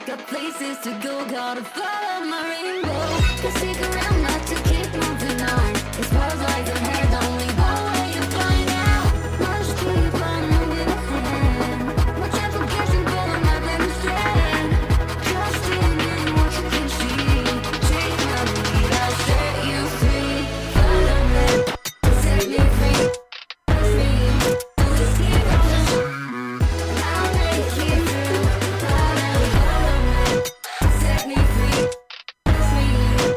Got places to go, gotta follow my rainbow. Just stick around, not to keep moving on. It's part like the hair, don't leave away you find out. Much keep on moving ahead. Much application, but I'm not letting stand. Trust in what you can see. Take my lead, I'll set you free. Follow me, set me free. Trust me, just keep on. I'll make it through. Set me free. Trust me,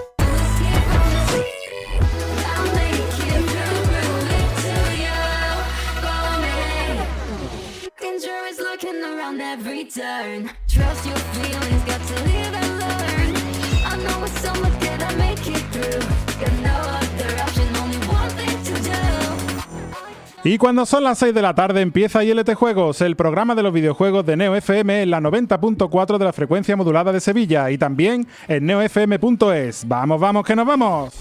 just keep on. I'll make it through. Prove it to you. Follow me. Danger is lurking around every turn. Trust your feelings, got to live and learn. I know it's so much that I make it through. Got no other option, only one thing to do. Y cuando son las 6 de la tarde empieza ILT Juegos, el programa de los videojuegos de Neo FM en la 90.4 de la frecuencia modulada de Sevilla y también en neofm.es. ¡Vamos, vamos, que nos vamos!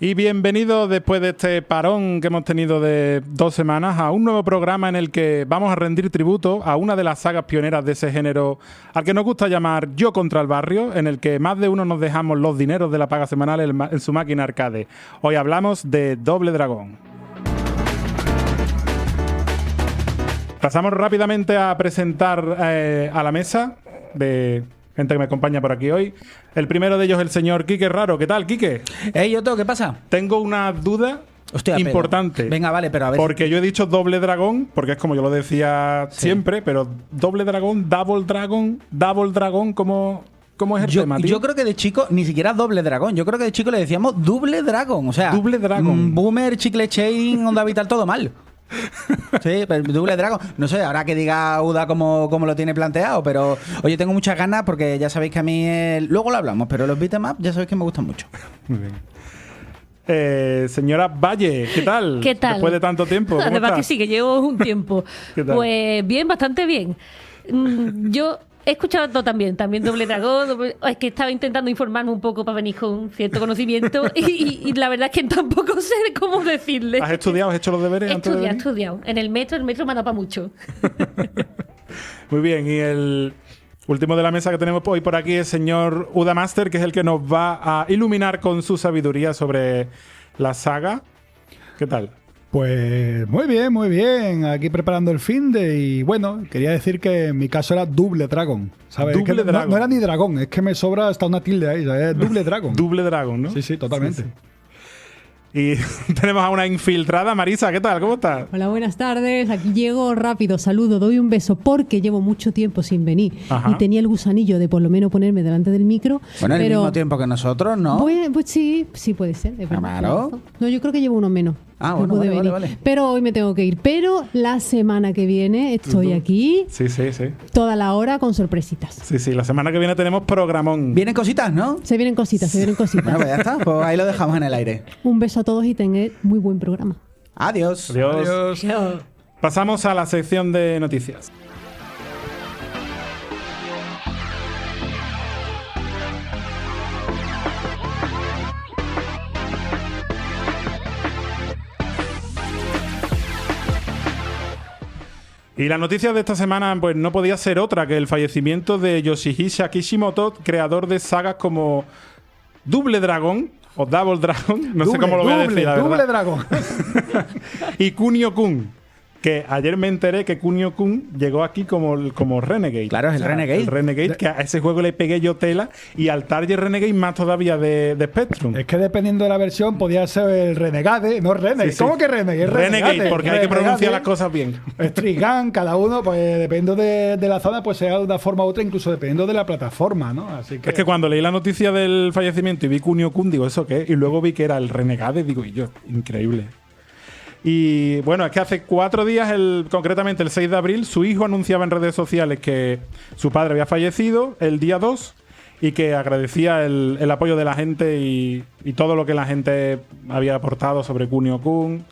Y bienvenidos después de este parón que hemos tenido de 2 semanas a un nuevo programa en el que vamos a rendir tributo a una de las sagas pioneras de ese género al que nos gusta llamar Yo contra el barrio, en el que más de uno nos dejamos los dineros de la paga semanal en su máquina arcade. Hoy hablamos de Doble Dragón. Pasamos rápidamente a presentar a la mesa de gente que me acompaña por aquí hoy. El primero de ellos es el señor Quique Raro. ¿Qué tal, Quique? Hey, Otto, ¿qué pasa? Tengo una duda importante. Pero, venga, vale, pero a ver. Porque yo he dicho doble dragón, porque es como yo lo decía siempre, pero doble dragón, double dragón, ¿cómo es el tema, tío? Yo creo que de chico ni siquiera doble dragón. Yo creo que de chico le decíamos doble dragón. O sea, doble dragón. Boomer, chicle chain, onda vital, todo mal. Sí, pero Double Dragon. No sé, ahora que diga Uda cómo lo tiene planteado, pero oye, tengo muchas ganas porque ya sabéis que a mí luego lo hablamos, pero los beat'em up ya sabéis que me gustan mucho. Muy bien. Señora Valle, ¿qué tal? ¿Qué tal? Después de tanto tiempo. Además que sí, que llevo un tiempo. ¿Qué tal? Pues bien, bastante bien. Yo he escuchado todo también Doble Dragón. Es que estaba intentando informarme un poco para venir con cierto conocimiento y la verdad es que tampoco sé cómo decirle. ¿Has estudiado? ¿Has hecho los deberes antes de venir? He estudiado. En el metro me ha dado para mucho. Muy bien, y el último de la mesa que tenemos hoy por aquí es el señor Uda Master, que es el que nos va a iluminar con su sabiduría sobre la saga. ¿Qué tal? Pues muy bien, aquí preparando el finde y bueno, quería decir que en mi caso era Double Dragon, ¿sabes? Double Dragon. No era ni dragón, es que me sobra hasta una tilde ahí, ¿sabes? Double Dragon. Double Dragon, ¿no? Sí, totalmente. Sí. Y tenemos a una infiltrada, Marisa, ¿qué tal? ¿Cómo estás? Hola, buenas tardes. Aquí llego rápido, saludo, doy un beso porque llevo mucho tiempo sin venir. Ajá. Y tenía el gusanillo de por lo menos ponerme delante del micro. Bueno, pero al mismo tiempo que nosotros, ¿no? Pues sí puede ser. Claro. No, yo creo que llevo uno menos. Ah, No bueno, pude venir. vale. Pero hoy me tengo que ir. Pero la semana que viene estoy aquí Sí. toda la hora con sorpresitas. Sí, la semana que viene tenemos programón. Vienen cositas, ¿no? Se vienen cositas. Bueno, pues ya está. Pues ahí lo dejamos en el aire. Un beso a todos y tened muy buen programa. Adiós. Adiós. Pasamos a la sección de noticias. Y la noticia de esta semana pues no podía ser otra que el fallecimiento de Yoshihisa Kishimoto, creador de sagas como Double Dragon o Double Dragon, no sé cómo lo voy a decir, la verdad. Double Dragon. Y Kunio-kun. que ayer me enteré que Kunio-kun llegó aquí como Renegade. Claro, es el Renegade. El Renegade, que a ese juego le pegué yo tela, y al Target Renegade más todavía de Spectrum. Es que dependiendo de la versión podía ser el Renegade, no Renegade. Sí, sí. ¿Cómo que Renegade? Es Renegade, porque hay que pronunciar las cosas bien. Strigan, cada uno, pues dependiendo de la zona, pues sea de una forma u otra, incluso dependiendo de la plataforma, ¿no? Así que... Es que cuando leí la noticia del fallecimiento y vi Kunio-kun, digo, ¿eso qué? Y luego vi que era el Renegade, digo, y yo, increíble. Y bueno, es que hace 4 días, concretamente el 6 de abril, su hijo anunciaba en redes sociales que su padre había fallecido el día 2 y que agradecía el apoyo de la gente y todo lo que la gente había aportado sobre Kunio-kun.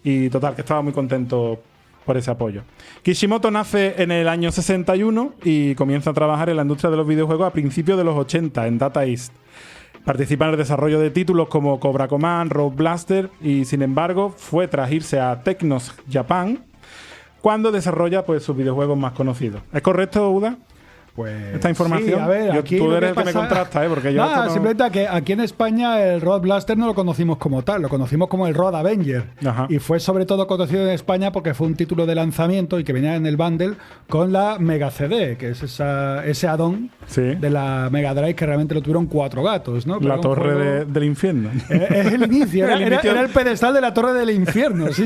Y total, que estaba muy contento por ese apoyo. Kishimoto nace en el año 61 y comienza a trabajar en la industria de los videojuegos a principios de los 80 en Data East. Participa en el desarrollo de títulos como Cobra Command, Road Blaster y, sin embargo, fue tras irse a Technos Japan cuando desarrolla pues, sus videojuegos más conocidos. ¿Es correcto, Uda? Pues, esta información. Sí, a ver, tú lo eres el que me contrasta, porque yo. No, simplemente que aquí en España el Road Blaster no lo conocimos como tal, lo conocimos como el Road Avenger. Ajá. Y fue sobre todo conocido en España porque fue un título de lanzamiento y que venía en el bundle con la Mega CD, que es ese add-on Sí. de la Mega Drive que realmente lo tuvieron 4 gatos, ¿no? Pero La un torre juego- del infierno. Es el inicio, era, El era- inicio. era el pedestal de la Torre del Infierno. Sí.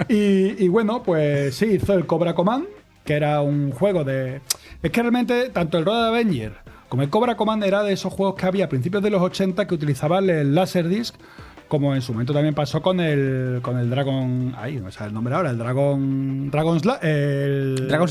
Y bueno, pues sí, hizo el Cobra Command, que era un juego de... Es que realmente tanto el Road Avenger como el Cobra Command era de esos juegos que había a principios de los 80 que utilizaban el Laserdisc, como en su momento también pasó con el Dragon... Ahí, no me sale el nombre ahora, el Dragon Slayer. Dragon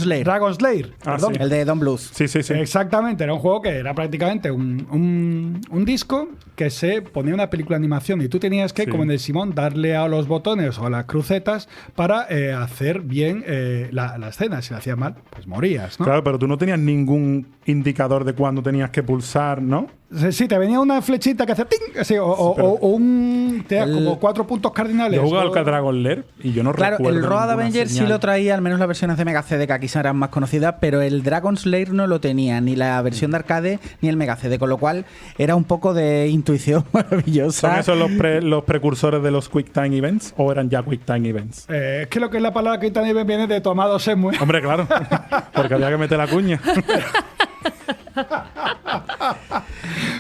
Slayer, Ah, perdón. sí. El de Don Blues. Sí. Exactamente, era un juego que era prácticamente un disco que se ponía una película de animación y tú tenías que, Sí. como en el Simón, darle a los botones o a las crucetas para hacer bien la escena. Si lo hacías mal, pues morías, ¿no? Claro, pero tú no tenías ningún indicador de cuándo tenías que pulsar, ¿no? Sí, te venía una flechita que hacía ¡ting! Así, tenías como 4 puntos cardinales. Yo he jugado O- al Dragon Lair y yo no Claro, recuerdo. el Road ninguna Avenger sí señal. lo traía, al menos las versiones de Mega CD, que aquí serán más conocidas, pero el Dragon Slayer no lo tenía, ni la versión de arcade ni el Mega CD, con lo cual era un poco de intuición maravillosa. ¿Son esos los precursores de los Quick Time Events o eran ya Quick Time Events? es que lo que es la palabra que también viene de tomado semue. Hombre, claro, porque había que meter la cuña.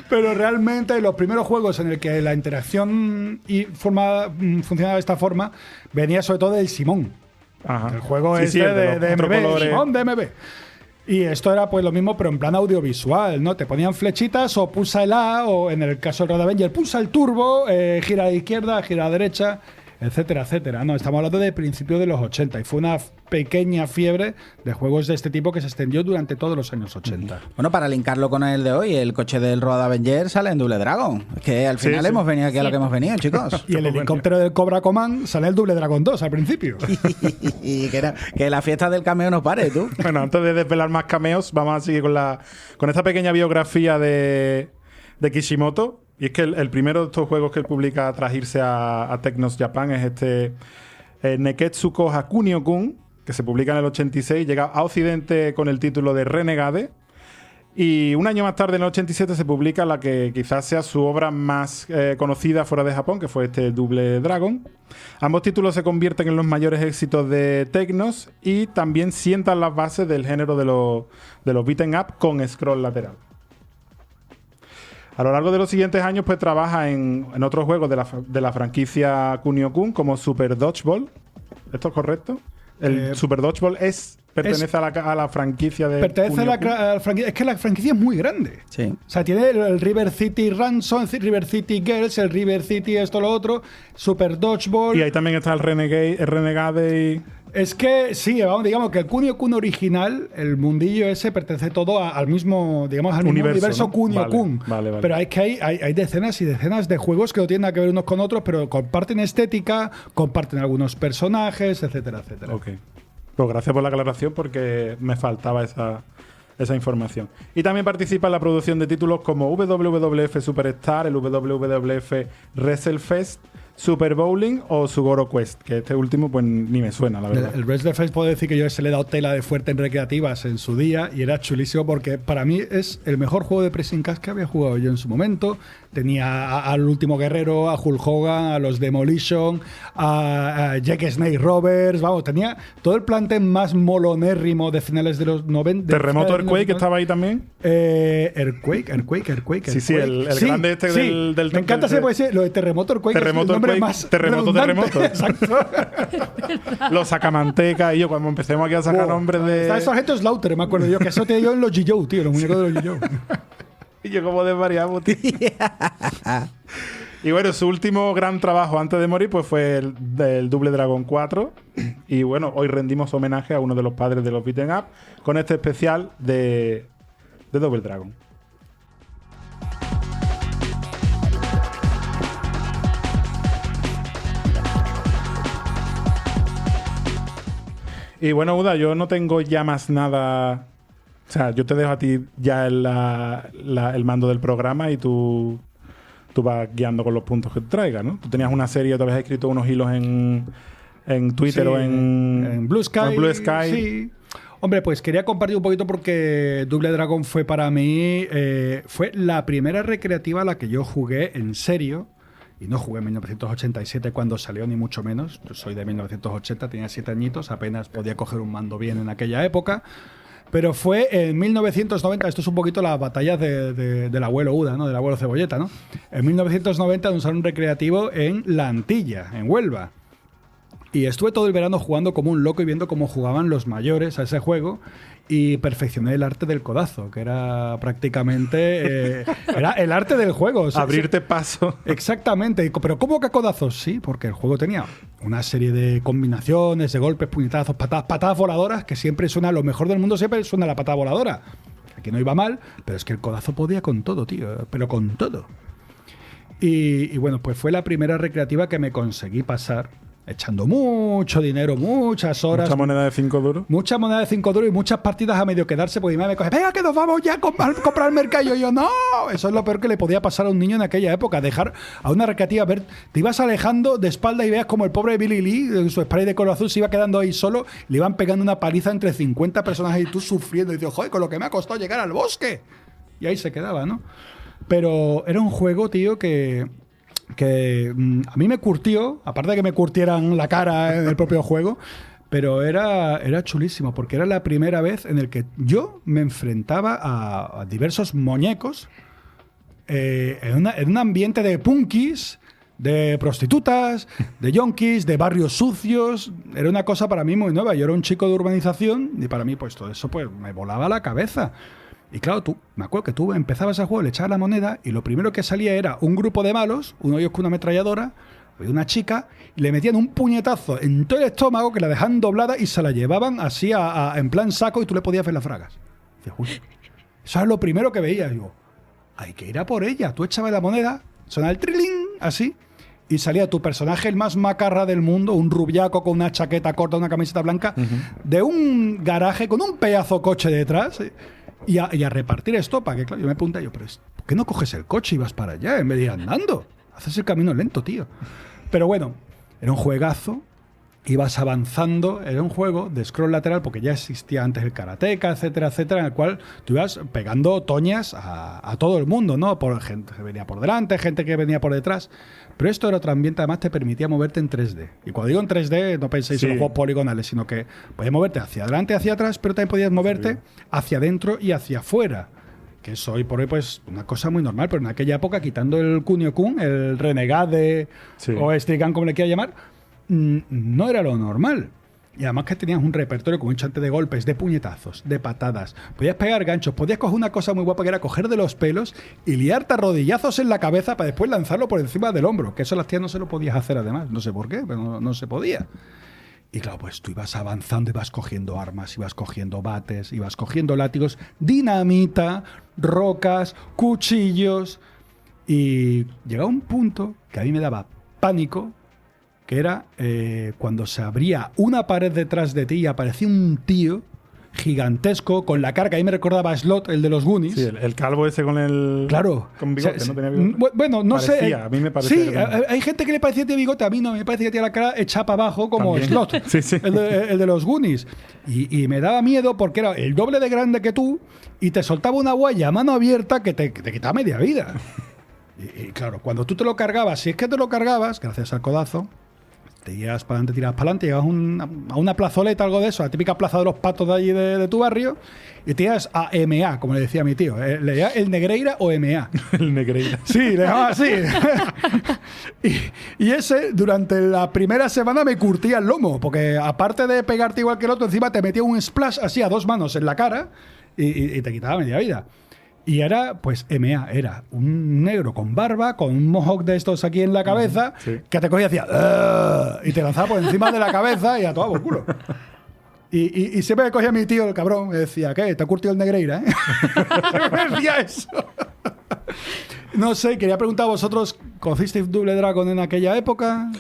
Pero realmente los primeros juegos en el que la interacción funcionaba de esta forma venía sobre todo del Simón. Ajá. El juego Sí, sí, el de los cuatro MB, colores. Simón de MB. Y esto era pues lo mismo, pero en plan audiovisual, ¿no? Te ponían flechitas o pulsa el A, o en el caso del Road Avenger, pulsa el turbo, gira a la izquierda, gira a la derecha, etcétera, etcétera. No, estamos hablando de principios de los 80 y fue una pequeña fiebre de juegos de este tipo que se extendió durante todos los años 80. Bueno, para linkarlo con el de hoy, el coche del Road Avenger sale en Double Dragon. Es que al Sí, final sí. hemos venido aquí a lo que Cierto. hemos venido, chicos. Y el helicóptero del Cobra Command sale el Double Dragon 2 al principio. Y que la fiesta del cameo no pare, tú. Bueno, antes de desvelar más cameos, vamos a seguir con esta pequeña biografía de Kishimoto. Y es que el primero de estos juegos que él publica tras irse a Technos Japan es Neketsuko Hakunio-kun, que se publica en el 86, llega a Occidente con el título de Renegade. Y un año más tarde, en el 87, se publica la que quizás sea su obra más conocida fuera de Japón, que fue Double Dragon. Ambos títulos se convierten en los mayores éxitos de Technos y también sientan las bases del género de los beat'em up con scroll lateral. A lo largo de los siguientes años, pues trabaja en otros juegos de la franquicia Kunio-kun, como Super Dodgeball. ¿Esto es correcto? El Super Dodgeball pertenece a la franquicia de Pertenece a Kunio-kun. la franquicia. Es que la franquicia es muy grande. Sí. O sea, tiene el River City Ransom, el River City Girls, el River City esto, lo otro, Super Dodgeball. Y ahí también está el Renegade y... Es que sí, vamos, digamos que el Kunio-kun original, el mundillo ese, pertenece todo al mismo, digamos, al mismo universo ¿no? Kunio-kun. Vale. Pero hay decenas y decenas de juegos que no tienen nada que ver unos con otros, pero comparten estética, comparten algunos personajes, etcétera, etcétera. Ok. Pues gracias por la aclaración porque me faltaba esa información. Y también participa en la producción de títulos como WWF Superstar, el WWF WrestleFest, Super Bowling o Sugoro Quest, que este último pues ni me suena, la verdad. El Rest Defense puedo decir que yo se le he dado tela de fuerte en recreativas en su día y era chulísimo porque para mí es el mejor juego de pressing catch que había jugado yo en su momento. Tenía al último guerrero, a Hulk Hogan, a los Demolition, a Jack Snake Roberts, vamos, tenía todo el plantel más molonérrimo de finales de los 90. Terremoto Earthquake, que estaba ahí también. Earthquake. Sí, el grande este del me encanta del- lo de Terremoto Earthquake. Terremoto es el nombre Earthquake, más Terremoto. redundante. Exacto. Los sacamanteca y yo, cuando empecemos aquí a sacar nombres de. Está el Sargento Slaughter, me acuerdo yo, que eso tenía yo en los G.I.Joe, tío, los muñecos de los G.I.Joe. Y yo como desvariamos, tío. Y bueno, su último gran trabajo antes de morir pues fue el Double Dragon 4. Y bueno, hoy rendimos homenaje a uno de los padres de los beat'em up con este especial de Double Dragon. Y bueno, Uda, yo no tengo ya más nada. O sea, yo te dejo a ti ya el mando del programa y tú vas guiando con los puntos que te traigas, ¿no? Tú tenías una serie, tú habías escrito unos hilos en Twitter Sí, o en Blue Sky. en Blue Sky. Sí. Hombre, pues quería compartir un poquito porque Double Dragon fue para mí, fue la primera recreativa a la que yo jugué en serio. Y no jugué en 1987 cuando salió, ni mucho menos. Yo soy de 1980, tenía 7 añitos, apenas podía coger un mando bien en aquella época. Pero fue en 1990, esto es un poquito las batallas del abuelo Uda, ¿no? Del abuelo Cebolleta, ¿no? En 1990 un salón recreativo en La Antilla, en Huelva. Y estuve todo el verano jugando como un loco y viendo cómo jugaban los mayores a ese juego y perfeccioné el arte del codazo, que era prácticamente era el arte del juego. Abrirte paso. Exactamente. Pero ¿cómo que a codazos? Sí, porque el juego tenía una serie de combinaciones, de golpes, puñetazos, patadas voladoras, que siempre suena, lo mejor del mundo siempre suena la patada voladora. Aquí no iba mal, pero es que el codazo podía con todo, tío, pero con todo. Y bueno, pues fue la primera recreativa que me conseguí pasar, echando mucho dinero, muchas horas. Mucha moneda de 5 duros. Mucha moneda de 5 duros y muchas partidas a medio quedarse, porque mi madre me coge, venga, que nos vamos ya a comprar el mercado. Y yo, no, eso es lo peor que le podía pasar a un niño en aquella época, dejar a una recreativa, ver, te ibas alejando de espalda y veas como el pobre Billy Lee, en su spray de color azul, se iba quedando ahí solo, le iban pegando una paliza entre 50 personas y tú sufriendo, y dices, joder, con lo que me ha costado llegar al bosque. Y ahí se quedaba, ¿no? Pero era un juego, tío, que a mí me curtió, aparte de que me curtieran la cara en el propio juego, pero era chulísimo, porque era la primera vez en el que yo me enfrentaba a diversos muñecos en un ambiente de punkis, de prostitutas, de yonkis, de barrios sucios. Era una cosa para mí muy nueva. Yo era un chico de urbanización y para mí pues todo eso pues me volaba la cabeza. Y claro, me acuerdo que tú empezabas el juego, le echabas la moneda y lo primero que salía era un grupo de malos, uno de ellos con una ametralladora, y una chica, y le metían un puñetazo en todo el estómago que la dejaban doblada y se la llevaban así en plan saco y tú le podías ver las fragas. Y dices, uy, eso es lo primero que veía. Y digo, hay que ir a por ella. Tú echabas la moneda, sonaba el trilín, así, y salía tu personaje el más macarra del mundo, un rubiaco con una chaqueta corta, una camiseta blanca, de un garaje con un pedazo coche detrás. Y a repartir estopa, que claro, yo me pregunté, pero ¿por qué no coges el coche y vas para allá en vez de ir andando? Haces el camino lento, tío. Pero bueno, era un juegazo, ibas avanzando, era un juego de scroll lateral, porque ya existía antes el karateka, etcétera, etcétera, en el cual tú ibas pegando toñas a todo el mundo, ¿no? Por gente que venía por delante, gente que venía por detrás. Pero esto era otro ambiente, además te permitía moverte en 3D. Y cuando digo en 3D, no penséis en los juegos poligonales, sino que podías moverte hacia adelante, hacia atrás, pero también podías moverte hacia adentro y hacia afuera. Que eso hoy por hoy, pues, una cosa muy normal, pero en aquella época, quitando el Kunio-kun, el Renegade o Strigan, como le quieras llamar, no era lo normal. Y además que tenías un repertorio, como he dicho antes, de golpes, de puñetazos, de patadas. Podías pegar ganchos, podías coger una cosa muy guapa que era coger de los pelos y liarte a rodillazos en la cabeza para después lanzarlo por encima del hombro. Que eso a las tías no se lo podías hacer además. No sé por qué, pero no se podía. Y claro, pues tú ibas avanzando, ibas cogiendo armas, ibas cogiendo bates, ibas cogiendo látigos, dinamita, rocas, cuchillos. Y llegaba un punto que a mí me daba pánico, que era cuando se abría una pared detrás de ti y aparecía un tío gigantesco, con la cara que a mí me recordaba a Slot, el de los Goonies. Sí, el calvo ese con el. Claro. Con bigote, O sea, no tenía bigote. Bueno, no Parecía, sé. a mí me parecía Sí, que tenía. hay gente que le parecía que tiene bigote, a mí no, me parece que tiene la cara echada para abajo como También. Slot, Sí, sí. el de los Goonies. Y me daba miedo porque era el doble de grande que tú y te soltaba una guaya a mano abierta que te quitaba media vida. Y claro, cuando tú te lo cargabas, si es que te lo cargabas, gracias al codazo, te llevas para adelante, tiras para adelante, llegas a una plazoleta, algo de eso, la típica plaza de los patos de allí de tu barrio, y te llevas a MA, como le decía mi tío. Le llamaba el Negreira o MA. El Negreira. Sí, le llamaba así. y ese, durante la primera semana, me curtía el lomo, porque aparte de pegarte igual que el otro, encima te metía un splash así a 2 manos en la cara y te quitaba media vida. Y era, pues, MA, era un negro con barba, con un mohawk de estos aquí en la cabeza, Sí. que te cogía y hacía "Ugh", y te lanzaba por encima de la cabeza y a todo por culo. Y siempre me cogía mi tío, el cabrón, me decía, ¿qué? ¿Te ha curtido el Negreira, me decía eso. No sé, quería preguntar a vosotros, ¿conocisteis Double Dragon en aquella época?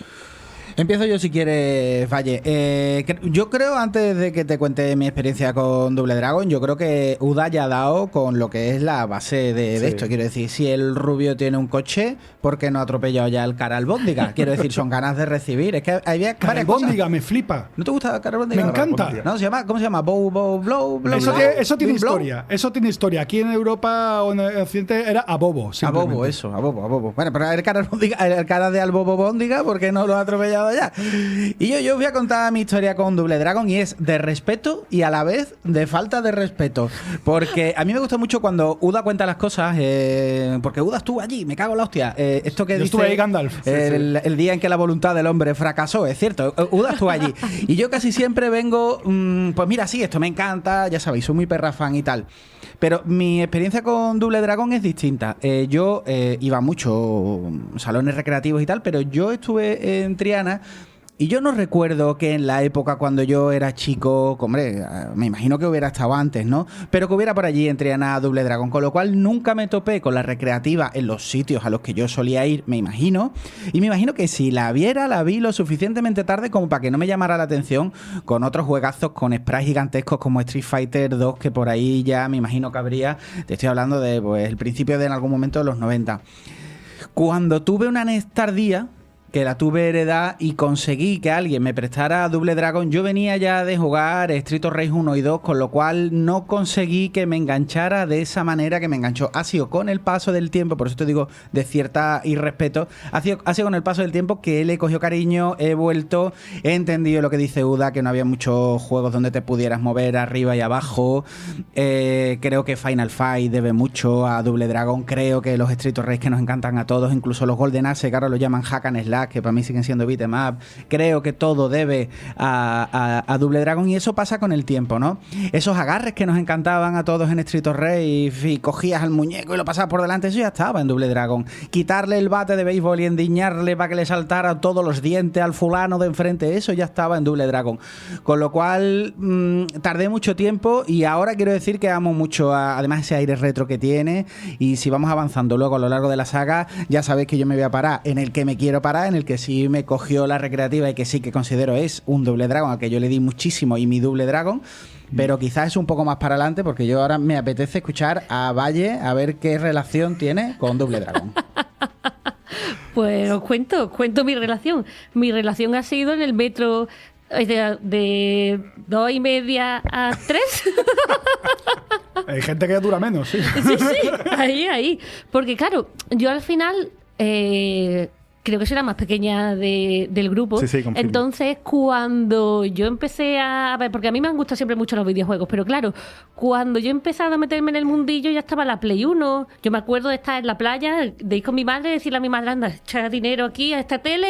Empiezo yo si quieres, Valle. Yo creo, antes de que te cuente mi experiencia con Double Dragon, yo creo que Uda ya ha dado con lo que es la base de Sí. esto. Quiero decir, si el rubio tiene un coche, ¿por qué no ha atropellado ya el cara albóndiga? Quiero decir, son ganas de recibir. Es que había varias cosas. Albóndiga, me flipa. ¿No te gusta cara albóndiga? Me encanta. No, ¿cómo se llama? Blow. Eso tiene Blow. historia. Eso tiene historia. Aquí en Europa o en el Occidente era Abobo. A simplemente. bobo, eso, a bobo. Bueno, pero el cara de Albobo Bóndiga, ¿por qué no lo ha atropellado ya? Y yo os voy a contar mi historia con Double Dragon y es de respeto y a la vez de falta de respeto. Porque a mí me gusta mucho cuando Uda cuenta las cosas, porque Uda estuvo allí, me cago en la hostia. Esto que Yo dice estuve ahí, Gandalf. el día en que la voluntad del hombre fracasó, es cierto, Uda estuvo allí. Y yo casi siempre vengo, pues mira, sí, esto me encanta, ya sabéis, soy muy perra fan y tal. Pero mi experiencia con Double Dragon es distinta. Yo iba mucho a salones recreativos y tal, pero yo estuve en Triana y yo no recuerdo que en la época cuando yo era chico, hombre, me imagino que hubiera estado antes, ¿no? Pero que hubiera por allí en Triana Double Dragon, con lo cual nunca me topé con la recreativa en los sitios a los que yo solía ir, me imagino. Y me imagino que si la viera, la vi lo suficientemente tarde como para que no me llamara la atención con otros juegazos con sprites gigantescos como Street Fighter 2, que por ahí ya me imagino que habría. Te estoy hablando de pues el principio de en algún momento de los 90. Cuando tuve una NES tardía, que la tuve heredada y conseguí que alguien me prestara Double Dragon, yo venía ya de jugar Street of Rage 1 y 2, con lo cual no conseguí que me enganchara de esa manera que me enganchó. Ha sido con el paso del tiempo, por eso te digo de cierta irrespeto, ha sido con el paso del tiempo que le he cogido cariño, he vuelto, he entendido lo que dice Uda, que no había muchos juegos donde te pudieras mover arriba y abajo. Creo que Final Fight debe mucho a Double Dragon, creo que los Street of Rage que nos encantan a todos, incluso los Golden Axe, que ahora lo llaman Hack and Slash, que para mí siguen siendo beat 'em up, creo que todo debe a Double Dragon, y eso pasa con el tiempo, ¿no? Esos agarres que nos encantaban a todos en Street of Rage y cogías al muñeco y lo pasabas por delante, eso ya estaba en Double Dragon. Quitarle el bate de béisbol y endiñarle para que le saltara todos los dientes al fulano de enfrente, eso ya estaba en Double Dragon. Con lo cual tardé mucho tiempo y ahora quiero decir que amo mucho además ese aire retro que tiene, y si vamos avanzando luego a lo largo de la saga, ya sabéis que yo me voy a parar en el que me quiero parar, en el que sí me cogió la recreativa y que sí que considero es un Double Dragon al que yo le di muchísimo, y mi Double Dragon, pero quizás es un poco más para adelante porque yo ahora me apetece escuchar a Valle a ver qué relación tiene con Double Dragon. Pues os cuento mi relación. Mi relación ha sido en el metro de 2:30 a 3. Hay gente que dura menos, sí. Sí, ahí. Porque claro, yo al final creo que soy la más pequeña del grupo. Sí, confirmo. Entonces, cuando yo empecé a ver, porque a mí me han gustado siempre mucho los videojuegos, pero claro, cuando yo he empezado a meterme en el mundillo, ya estaba la Play 1. Yo me acuerdo de estar en la playa, de ir con mi madre, decirle a mi madre, anda, echa dinero aquí a esta tele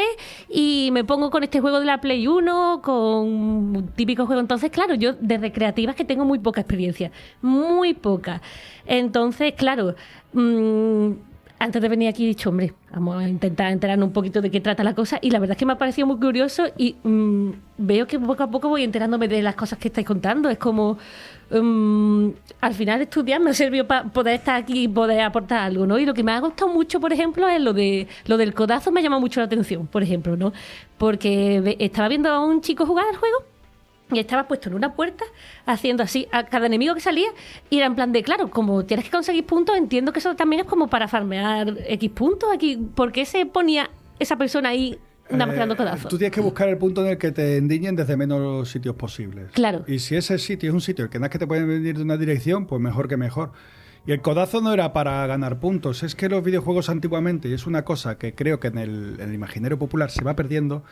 y me pongo con este juego de la Play 1, con un típico juego. Entonces, claro, yo de recreativas que tengo muy poca experiencia, muy poca. Entonces, claro, antes de venir aquí he dicho, hombre, vamos a intentar enterarnos un poquito de qué trata la cosa, y la verdad es que me ha parecido muy curioso y veo que poco a poco voy enterándome de las cosas que estáis contando. Es como, al final estudiar me ha servido para poder estar aquí y poder aportar algo, ¿no? Y lo que me ha gustado mucho, por ejemplo, es lo del codazo. Me ha llamado mucho la atención, por ejemplo, ¿no? Porque estaba viendo a un chico jugar al juego Y estabas puesto en una puerta haciendo así a cada enemigo que salía y era en plan de, claro, como tienes que conseguir puntos, entiendo que eso también es como para farmear X puntos aquí. ¿Por qué se ponía esa persona ahí nada más dando codazos? Tú tienes que buscar el punto en el que te endiñen desde menos sitios posibles. Claro. Y si ese sitio es un sitio en el que nada que te pueden venir de una dirección, pues mejor que mejor. Y el codazo no era para ganar puntos, es que los videojuegos antiguamente, y es una cosa que creo que en el imaginario popular se va perdiendo,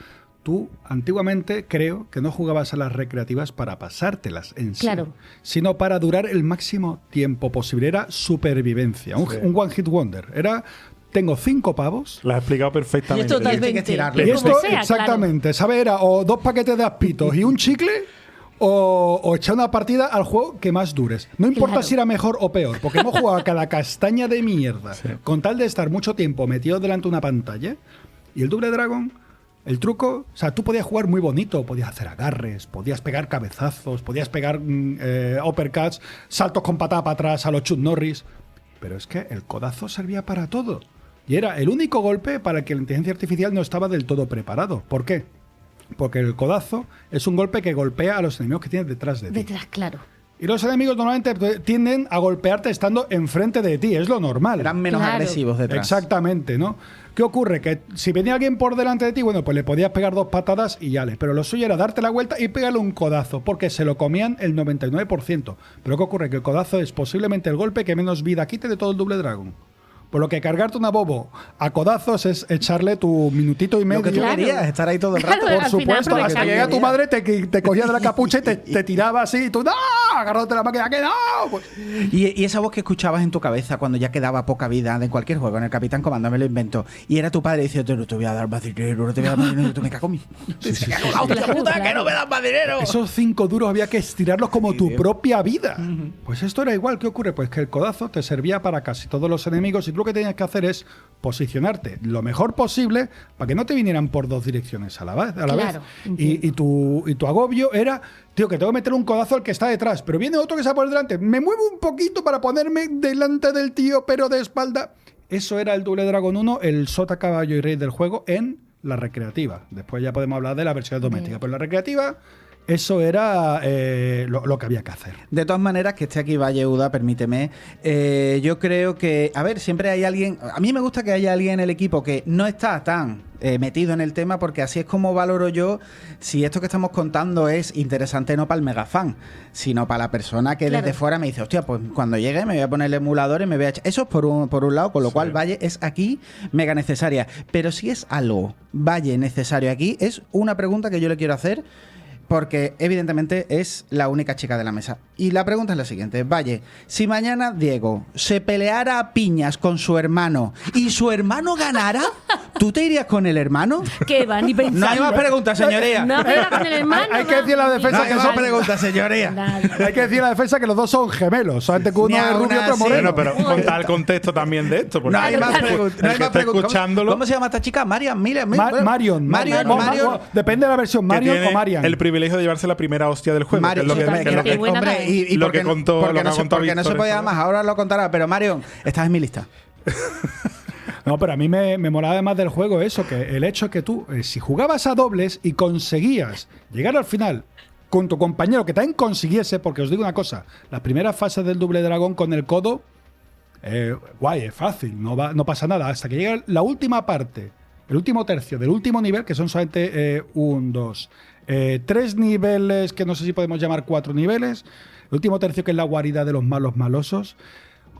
tú antiguamente creo que no jugabas a las recreativas para pasártelas en sí, Claro. sino para durar el máximo tiempo posible. Era supervivencia, un one hit wonder. Era, tengo 5 pavos. Lo has explicado perfectamente. Totalmente. Hay que estirarlo. Y Como esto, sea, exactamente, ¿sabes? Era o 2 paquetes de aspitos y un chicle, o echar una partida al juego que más dures. No importa Claro. si era mejor o peor, porque hemos jugado a cada castaña de mierda con tal de estar mucho tiempo metido delante de una pantalla. Y el Double Dragon, el truco, o sea, tú podías jugar muy bonito, podías hacer agarres, podías pegar cabezazos, podías pegar uppercuts, saltos con patada para atrás a los Chuck Norris. Pero es que el codazo servía para todo. Y era el único golpe para el que la inteligencia artificial no estaba del todo preparado. ¿Por qué? Porque el codazo es un golpe que golpea a los enemigos que tienes detrás de ti. Detrás, claro. Y los enemigos normalmente tienden a golpearte estando enfrente de ti, es lo normal. Eran menos Claro. agresivos detrás. Exactamente, ¿no? ¿Qué ocurre? Que si venía alguien por delante de ti, bueno, pues le podías pegar 2 patadas y ya le. Pero lo suyo era darte la vuelta y pegarle un codazo, porque se lo comían el 99%. Pero ¿qué ocurre? Que el codazo es posiblemente el golpe que menos vida quite de todo el Double Dragon. Por lo que cargarte una bobo a codazos es echarle tu minutito y medio. Lo que tú Claro. querías, estar ahí todo el rato. Claro, Por al final supuesto, hasta que aprovechando. llega tu madre, te cogía de la capucha y te tiraba así, y tú, ¡no! Agarrándote la máquina, que no. Pues, Y esa voz que escuchabas en tu cabeza cuando ya quedaba poca vida de cualquier juego, en el Capitán Comando me lo invento, y era tu padre diciendo, no te voy a dar más dinero, no te voy a dar más dinero, tú me cago en mí. Se cago en la hostia Claro, puta, claro. que no me das más dinero. esos 5 duros había que estirarlos como tu propia vida. Pues esto era igual. ¿Qué ocurre? Pues que el codazo te servía para casi todos los enemigos y tú lo que tenías que hacer es posicionarte lo mejor posible para que no te vinieran por 2 direcciones a la vez. Claro, Y tu agobio era, tío, que tengo que meter un codazo al que está detrás, pero viene otro que está por delante. Me muevo un poquito para ponerme delante del tío, pero de espalda. Eso era el Double Dragon 1, el sota, caballo y rey del juego en la recreativa. Después ya podemos hablar de la versión doméstica, pero en la recreativa eso era lo que había que hacer. De todas maneras, que esté aquí Valle Uda, permíteme. Yo creo que, a ver, siempre hay alguien. A mí me gusta que haya alguien en el equipo que no está tan metido en el tema, porque así es como valoro yo si esto que estamos contando es interesante no para el mega fan, sino para la persona que Claro. desde fuera me dice, hostia, pues cuando llegue me voy a poner el emulador y me voy a echar. Eso es por un lado, con lo cual Valle es aquí mega necesaria. Pero si es algo Valle necesario aquí, es una pregunta que yo le quiero hacer. Porque evidentemente es la única chica de la mesa. Y la pregunta es la siguiente. Valle, si mañana Diego se peleara a piñas con su hermano y su hermano ganara, ¿tú te irías con el hermano? ¿Qué va? Ni pensar. No hay más preguntas, señoría. No, pero con el hermano. Hay que decir a la no, defensa No ni hay que más son- pensar. preguntas, señoría. Nada. Hay que decir a la defensa que los dos son gemelos, solamente que uno Ni es aún rubio y otro así. moreno. Bueno, pero contar el contexto también de esto. porque No hay más el que preguntas. No hay más esté preguntas. escuchándolo, ¿Cómo se llama esta chica? Marian, Marian. Marion. Depende de la versión, que Marion tiene o Marian. el privilegio de llevarse la primera hostia del juego. Marion, que es lo que, Totalmente. que es lo que- Qué buena hombre, también. y Lo porque que contó- porque lo que no ha se- contado porque no se Víctor, podía eso. más, ahora lo contará, pero Marion, estás en mi lista. No, pero a mí me molaba además del juego eso, que el hecho que tú, si jugabas a dobles y conseguías llegar al final con tu compañero que también consiguiese, porque os digo una cosa, las primeras fases del Double Dragon con el codo, guay, es fácil, no pasa nada, hasta que llega la última parte, el último tercio del último nivel, que son solamente 3 niveles, que no sé si podemos llamar 4 niveles, el último tercio que es la guarida de los malos malosos.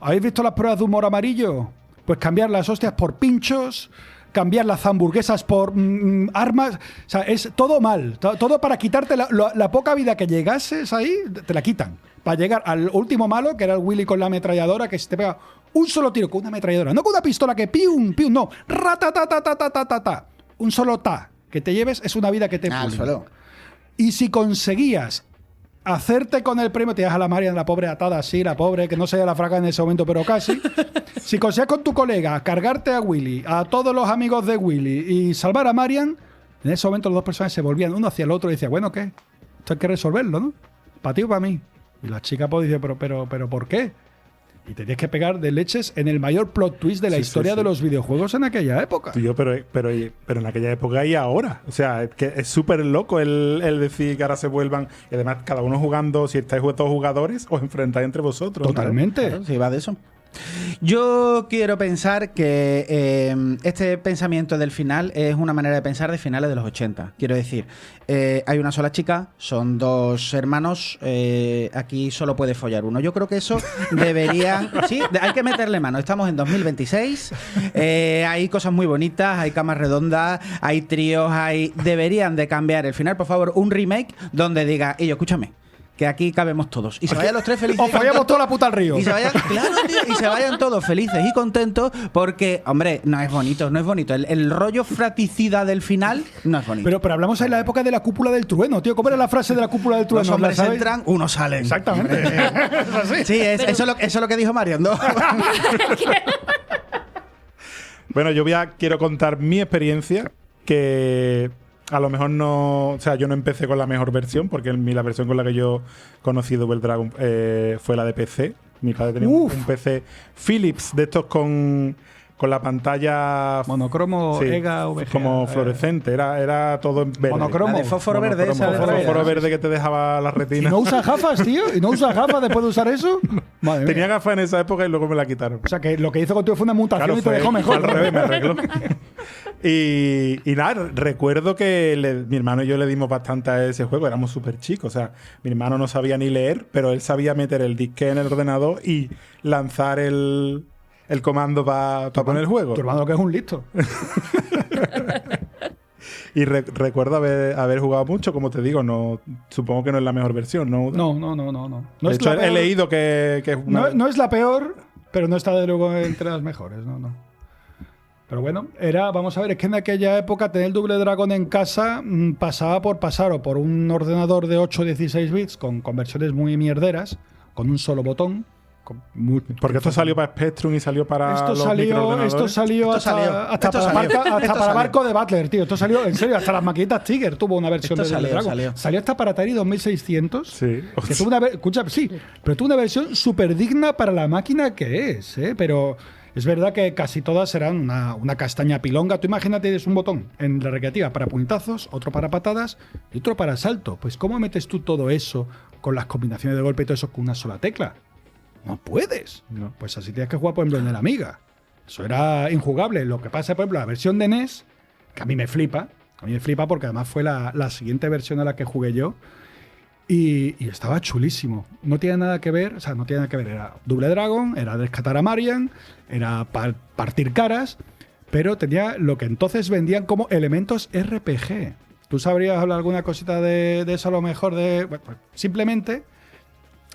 ¿Habéis visto las pruebas de humor amarillo? Pues cambiar las hostias por pinchos, cambiar las hamburguesas por armas. O sea, es todo mal. Todo para quitarte la poca vida que llegases ahí, te la quitan. Para llegar al último malo, que era el Willy con la ametralladora, que se te pega un solo tiro con una ametralladora. No con una pistola que pium, pium, no. Ratatatatatatatata. Un solo ta que te lleves es una vida que te Al pulen. suelo. Y si conseguías hacerte con el premio, te dejas a la Marian, la pobre atada así, la pobre, que no se la fraga en ese momento, pero casi. Si conseguías con tu colega cargarte a Willy, a todos los amigos de Willy y salvar a Marian, en ese momento los dos personajes se volvían uno hacia el otro y decían, bueno, ¿qué? Esto hay que resolverlo, ¿no? ¿Para ti o para mí? Y la chica pues dice, pero, ¿por qué? Y tenías que pegar de leches en el mayor plot twist de la Sí, historia sí, de sí. los videojuegos en aquella época. Tío, pero en aquella época y ahora. O sea, es que es súper loco el decir que ahora se vuelvan. Y además, cada uno jugando, si estáis todos jugadores, os enfrentáis entre vosotros. ¿no? Totalmente. Claro, si va de eso. Yo quiero pensar que este pensamiento del final es una manera de pensar de finales de los 80. Quiero decir, hay una sola chica, son dos hermanos, aquí solo puede follar uno. Yo creo que eso deberían... Sí, hay que meterle mano. Estamos en 2026, hay cosas muy bonitas, hay camas redondas, hay tríos, deberían de cambiar el final. Por favor, un remake donde diga, y yo, escúchame, que aquí cabemos todos. Y se vayan los tres felices. O fallamos toda la puta al río. Y se vayan, claro, tío, y se vayan todos felices y contentos porque, hombre, no es bonito, no es bonito. El rollo fratricida del final no es bonito. Pero hablamos en la época de la cúpula del trueno, tío. ¿Cómo era la frase de la cúpula del trueno? Los hombres ¿La sabéis? entran, unos salen. Exactamente. Es así. Sí, eso es lo que dijo Marion, ¿no? Bueno, quiero contar mi experiencia, que a lo mejor no... O sea, yo no empecé con la mejor versión, porque la versión con la que yo conocí Double Dragon fue la de PC. Mi padre tenía un PC Philips de estos con la pantalla... Monocromo, sí, EGA, VGA. como fluorescente. Era todo en verde. Monocromo. La de fósforo verde, esa de Fósforo la- verde que te dejaba la ¿Y retina. no usa gafas, tío? ¿Y no usa gafas después de usar eso? Madre mía. Tenía gafas en esa época y luego me la quitaron. O sea, que lo que hizo contigo fue una mutación Claro, y te dejó mejor. fue al revés, me arregló. y nada, recuerdo que mi hermano y yo le dimos bastante a ese juego. Éramos súper chicos. O sea, mi hermano no sabía ni leer, pero él sabía meter el disque en el ordenador y lanzar el comando para poner el juego. Tu hermano lo que es un listo. Y recuerdo haber jugado mucho, como te digo. No, supongo que no es la mejor versión, ¿no? No. No De es hecho, la he peor- leído que es una... No es la peor, pero no está de luego entre las mejores, no. Pero bueno, vamos a ver, es que en aquella época tener el Double Dragon en casa pasaba por pasar o por un ordenador de 8 o 16 bits con conversiones muy mierderas, con un solo botón. Porque esto salió para Spectrum y salió para Esto los salió microordenadores. Esto salió. para Barco de Butler, tío. Esto salió, en serio, hasta las maquinitas Tiger tuvo una versión Esto de Double salió, Dragon. salió. Hasta para Atari 2600. Sí. Que tuvo escucha, sí, pero tuvo una versión súper digna para la máquina que es, ¿eh? Pero es verdad que casi todas eran una castaña pilonga. Tú imagínate, tienes un botón en la recreativa para puñetazos, otro para patadas y otro para salto. Pues ¿cómo metes tú todo eso con las combinaciones de golpe y todo eso con una sola tecla? No puedes. No. Pues así tienes que jugar, por ejemplo, en el Amiga. Eso era injugable. Lo que pasa, por ejemplo, la versión de NES, que a mí me flipa. A mí me flipa porque además fue la siguiente versión a la que jugué yo. Y estaba chulísimo. No tiene nada que ver, era Double Dragon, era rescatar a Marian, era partir caras, pero tenía lo que entonces vendían como elementos RPG. ¿Tú sabrías hablar alguna cosita de eso a lo mejor? Bueno, pues simplemente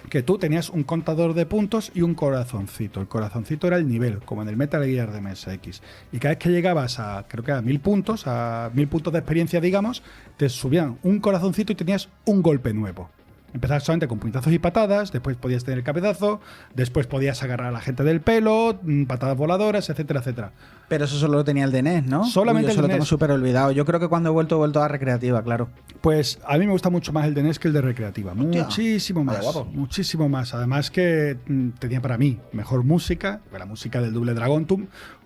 que tú tenías un contador de puntos y un corazoncito. El corazoncito era el nivel, como en el Metal Gear de MSX. Y cada vez que llegabas creo que a 1000 puntos, a 1000 puntos de experiencia, digamos, te subían un corazoncito y tenías un golpe nuevo. Empezabas solamente con puñetazos y patadas, después podías tener el cabezazo, después podías agarrar a la gente del pelo, patadas voladoras, etcétera, etcétera. Pero eso solo lo tenía el de NES, ¿no? Solamente Yo eso el lo de tengo NES. súper olvidado. Yo creo que cuando he vuelto a recreativa, claro. Pues a mí me gusta mucho más el de NES que el de recreativa. Hostia. Muchísimo más. Vaya guapo. Muchísimo más. Además que tenía para mí mejor música, la música del Double Dragon.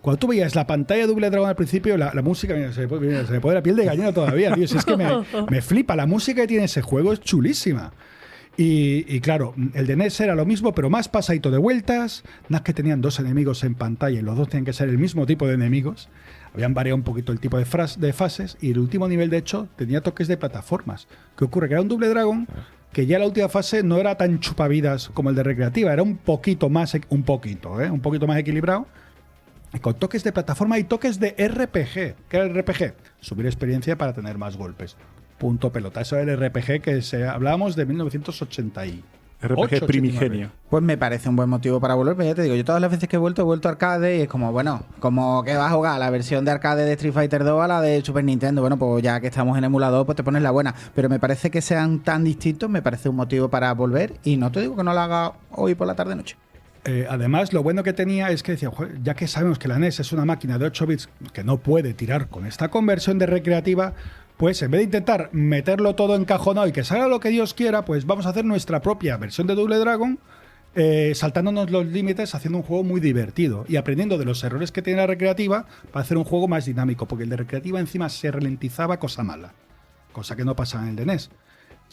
Cuando tú veías la pantalla de Double Dragon al principio, la música, mira, se me pone la piel de gallina todavía, tío. Si es que me flipa. La música que tiene ese juego es chulísima. Y claro, el de NES era lo mismo, pero más pasadito de vueltas. Nada más que tenían dos enemigos en pantalla y los dos tenían que ser el mismo tipo de enemigos. Habían variado un poquito el tipo de fases. Y el último nivel, de hecho, tenía toques de plataformas. ¿Qué ocurre? Que era un Double Dragon que ya la última fase no era tan chupavidas como el de recreativa. Era un poquito más equilibrado. Y con toques de plataforma y toques de RPG. ¿Qué era el RPG? Subir experiencia para tener más golpes. Punto pelota. Eso era el RPG que hablábamos de 1980 y RPG primigenio. Pues me parece un buen motivo para volver, pero ya te digo, yo todas las veces que he vuelto a arcade y es como, bueno, como que vas a jugar la versión de arcade de Street Fighter 2 a la de Super Nintendo. Bueno, pues ya que estamos en emulador, pues te pones la buena. Pero me parece que sean tan distintos, me parece un motivo para volver y no te digo que no lo haga hoy por la tarde-noche. Además, lo bueno que tenía es que decía, "Joder, ya que sabemos que la NES es una máquina de 8 bits que no puede tirar con esta conversión de recreativa, pues en vez de intentar meterlo todo encajonado y que salga lo que Dios quiera, pues vamos a hacer nuestra propia versión de Double Dragon saltándonos los límites, haciendo un juego muy divertido y aprendiendo de los errores que tiene la recreativa para hacer un juego más dinámico, porque el de recreativa encima se ralentizaba, cosa mala, cosa que no pasaba en el de NES.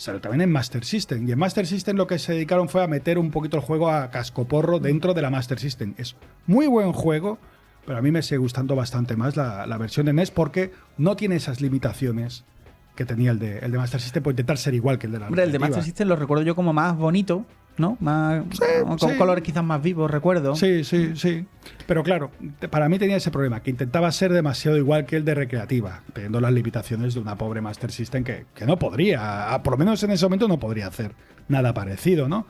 Pero también en Master System, y en Master System lo que se dedicaron fue a meter un poquito el juego a cascoporro dentro de la Master System. Es muy buen juego, pero a mí me sigue gustando bastante más la versión de NES porque no tiene esas limitaciones que tenía el de Master System por intentar ser igual que el de la Hombre, el de recreativa. Master System lo recuerdo yo como más bonito, ¿no? Más, con sí. colores quizás más vivos, recuerdo. Sí. Pero claro, para mí tenía ese problema, que intentaba ser demasiado igual que el de recreativa, teniendo las limitaciones de una pobre Master System que no podría, por lo menos en ese momento no podría hacer nada parecido, ¿no?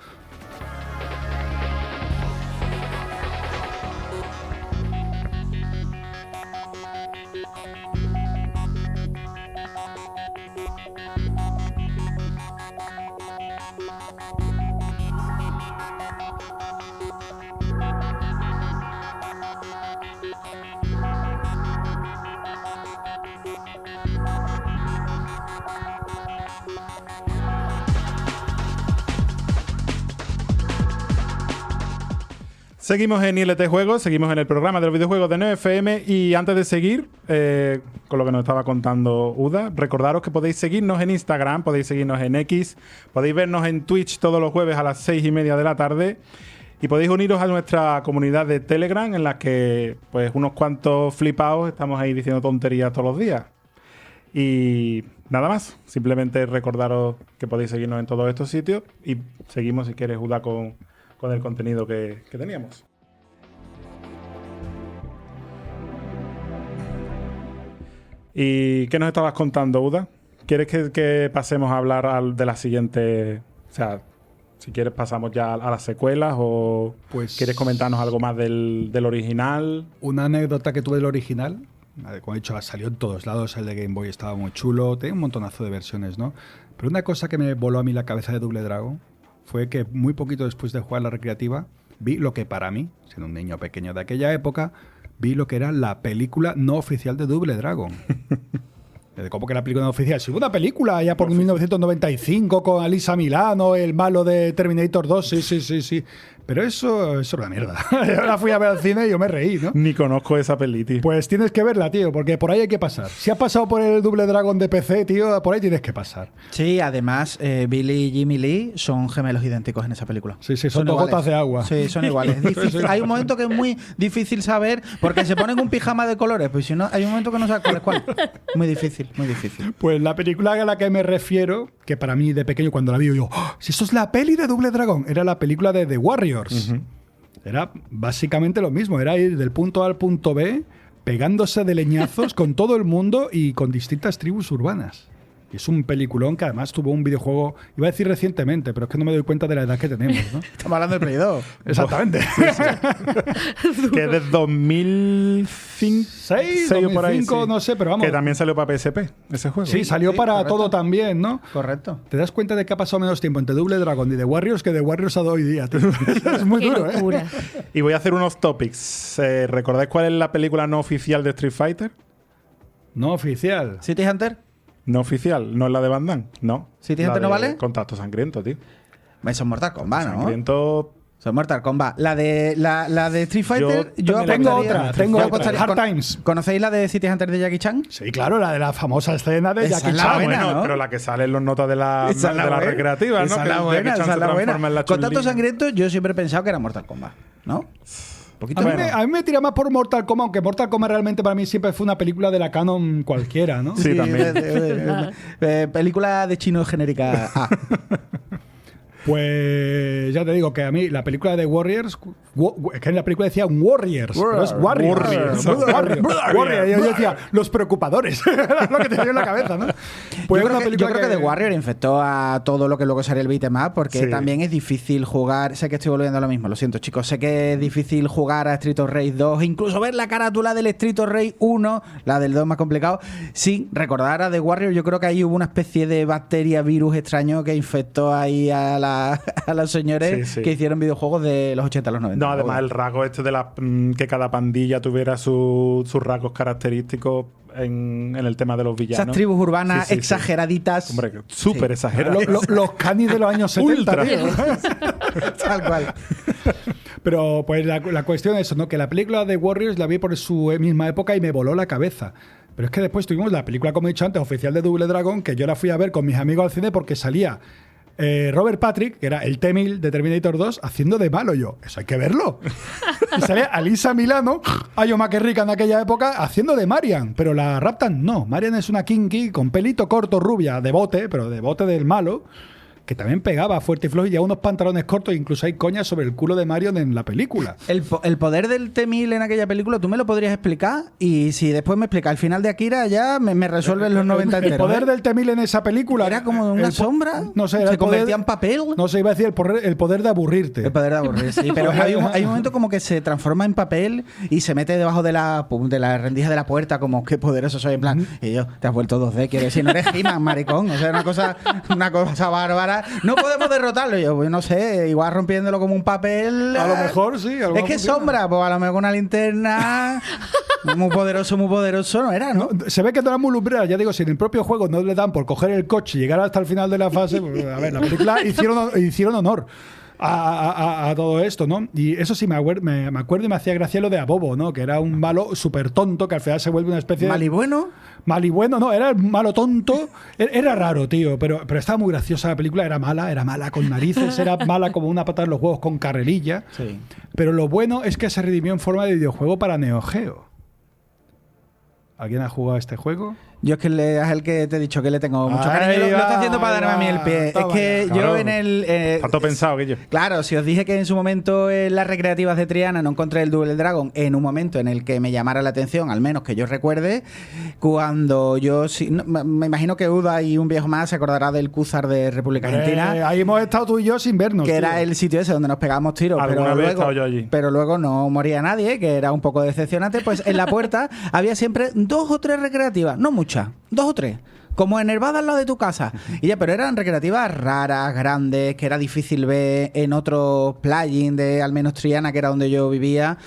Seguimos en ILT Juegos, seguimos en el programa de los videojuegos de NeoFM y antes de seguir con lo que nos estaba contando Uda, recordaros que podéis seguirnos en Instagram, podéis seguirnos en X, podéis vernos en Twitch todos los jueves a las 6:30 de la tarde y podéis uniros a nuestra comunidad de Telegram en la que pues unos cuantos flipados estamos ahí diciendo tonterías todos los días. Y nada más, simplemente recordaros que podéis seguirnos en todos estos sitios y seguimos si quieres Uda con el contenido que teníamos. ¿Y qué nos estabas contando, Uda? ¿Quieres que pasemos a hablar de la siguiente? O sea, si quieres pasamos ya a las secuelas o Pues- quieres comentarnos algo más del original. Una anécdota que tuve del original, como he dicho, salió en todos lados, el de Game Boy estaba muy chulo, tenía un montonazo de versiones, ¿no? Pero una cosa que me voló a mí la cabeza de Double Dragon fue que muy poquito después de jugar la recreativa, vi lo que para mí, siendo un niño pequeño de aquella época, vi lo que era la película no oficial de Double Dragon. ¿Cómo que la película no oficial? Si hubo una película ya por 1995 con Alisa Milano, el malo de Terminator 2, sí. Pero eso era una mierda. Yo la fui a ver al cine y yo me reí, ¿no? Ni conozco esa peli, tío. Pues tienes que verla, tío, porque por ahí hay que pasar. Si has pasado por el Double Dragon de PC, tío, por ahí tienes que pasar. Sí, además, Billy y Jimmy Lee son gemelos idénticos en esa película. Sí, son dos iguales. gotas de agua. Sí, son iguales. Es difícil. Hay un momento que es muy difícil saber, porque se ponen un pijama de colores, pues si no, hay un momento que no sabes cuál es cuál. Muy difícil, muy difícil. Pues la película a la que me refiero, que para mí de pequeño cuando la vi yo, ¡oh! Si eso es la peli de Double Dragon, era la película de The Warriors. Era básicamente lo mismo, era ir del punto A al punto B, pegándose de leñazos con todo el mundo y con distintas tribus urbanas. Y es un peliculón que además tuvo un videojuego, iba a decir recientemente, pero es que no me doy cuenta de la edad que tenemos, ¿no? Estamos hablando de Play 2. Exactamente. Que es de 2005 6 o por ahí, 2005, sí. no sé, pero vamos. Que también salió para PSP, ese juego. Sí, salió para correcto. todo también, ¿no? Correcto. Te das cuenta de que ha pasado menos tiempo entre Double Dragon y The Warriors que The Warriors ha dado hoy día, tío. Es muy Qué duro, ¿eh? locura. Y voy a hacer unos topics. ¿Recordáis cuál es la película no oficial de Street Fighter? No oficial. ¿City Hunter? No oficial, no es la de Van Damme, no. ¿City La Hunter no de vale? Contacto Sangriento, tío. Eso es Mortal Kombat, ¿no? Sangriento. Son Mortal Kombat. La de Street Fighter, Yo yo también apostaría- tengo yo otra. apostaría- Hard Times. ¿Conocéis la de City Hunter de Jackie Chan? Sí, claro, la de la famosa escena de Esa Jackie es la Chan. buena, Bueno, ¿no? pero la que sale en los notas de la, Esa es de la buena. recreativa, ¿no? Esa es Que la Jackie buena, Chan esa se es la buena. transforma en la Contacto Chun-Li. Sangriento, yo siempre he pensado que era Mortal Kombat, ¿no? Poquito A mí, menos. a mí me tira más por Mortal Kombat, aunque Mortal Kombat realmente para mí siempre fue una película de la canon cualquiera, ¿no? Sí, también. Película de chino genérica A. Pues ya te digo que a mí la película de Warriors, es que en la película decía Warriors, pero es Warriors. Warriors. Yo decía, los preocupadores. Es lo que tenía en la cabeza, ¿no? Pues yo es una creo película que The Warrior infectó a todo lo que luego sería el beat'em up, porque Sí. también es difícil jugar. Sé que estoy volviendo a lo mismo, lo siento, chicos. Sé que es difícil jugar a Street of Rage 2, incluso ver la carátula del Street of Rage 1, la del 2 más complicado, sin recordar a The Warrior. Yo creo que ahí hubo una especie de bacteria, virus extraño que infectó ahí a a los señores Sí, sí. que hicieron videojuegos de los 80 a los 90. No, además el rasgo este de que cada pandilla tuviera sus rasgos característicos en el tema de los villanos. Esas tribus urbanas Sí, sí, sí. exageraditas. Hombre, súper exageradas. Los canis de los años 70, Ultra. tío. Tal cual. Pero pues la cuestión es eso, ¿no? Que la película de Warriors la vi por su misma época y me voló la cabeza. Pero es que después tuvimos la película, como he dicho antes, oficial de Double Dragon, que yo la fui a ver con mis amigos al cine porque salía Robert Patrick, que era el T-1000 de Terminator 2, haciendo de malo. Yo, eso hay que verlo. Y salía Alisa Milano, Ayo Maquerrica en aquella época, haciendo de Marian. Pero la raptan no. Marian es una kinky con pelito corto, rubia, de bote, pero de bote del malo, que también pegaba fuerte y flojo y llevaba unos pantalones cortos. Incluso hay coñas sobre el culo de Marion en la película. El poder del T-1000 en aquella película, ¿tú me lo podrías explicar? Y si después me explicas el final de Akira, ya me resuelven los 90 El enteros. poder del T-1000 en esa película Era como una el sombra. No sé, era Se el poder- convertía en papel. No sé, iba a decir el poder de aburrirte. El poder de aburrir, sí. Pero hay un momento como que se transforma en papel y se mete debajo de la rendija de la puerta, como qué poderoso soy, en plan. Y yo, te has vuelto 2D, quiero decir, no eres He-Man, maricón. O sea, una cosa bárbara. No podemos derrotarlo. Yo, pues, no sé, igual rompiéndolo como un papel. A lo mejor, sí. a lo Es mejor que funciona. sombra, pues a lo mejor una linterna. muy poderoso, no era, ¿no? Se ve que no era muy lumbrera. Ya digo, si en el propio juego no le dan por coger el coche y llegar hasta el final de la fase, pues, a ver, la película hicieron honor a todo esto, ¿no? Y eso sí, me acuerdo y me hacía gracia lo de Abobo, ¿no? Que era un malo súper tonto que al final se vuelve una especie de... Mal y bueno. Mal y bueno, no, era el malo tonto. Era raro, tío, pero estaba muy graciosa la película. Era mala con narices, era mala como una pata en los huevos con carrerilla. Sí. Pero lo bueno es que se redimió en forma de videojuego para Neo Geo. ¿Alguien ha jugado a este juego? Yo es que es el que te he dicho que le tengo mucho Ahí cariño. Lo va, está haciendo para ahí darme a mí va. el pie. Toma es que ya. yo Claro. en el... Está todo pensado, Guillo. Claro, si os dije que en su momento en las recreativas de Triana no encontré el Double Dragon en un momento en el que me llamara la atención, al menos que yo recuerde, cuando yo... me imagino que Uda y un viejo más se acordará del Cúzar de República Argentina. Ahí hemos estado tú y yo sin vernos. Que tío. era el sitio ese donde nos pegábamos tiros, Alguna vez he estado yo allí. pero luego no moría nadie, que era un poco decepcionante. Pues en la puerta había siempre 2 o 3 recreativas, no muchas, 2 o 3. Como enervadas al lado de tu casa. Y ya, pero eran recreativas raras, grandes, que era difícil ver en otros plugins de al menos Triana, que era donde yo vivía.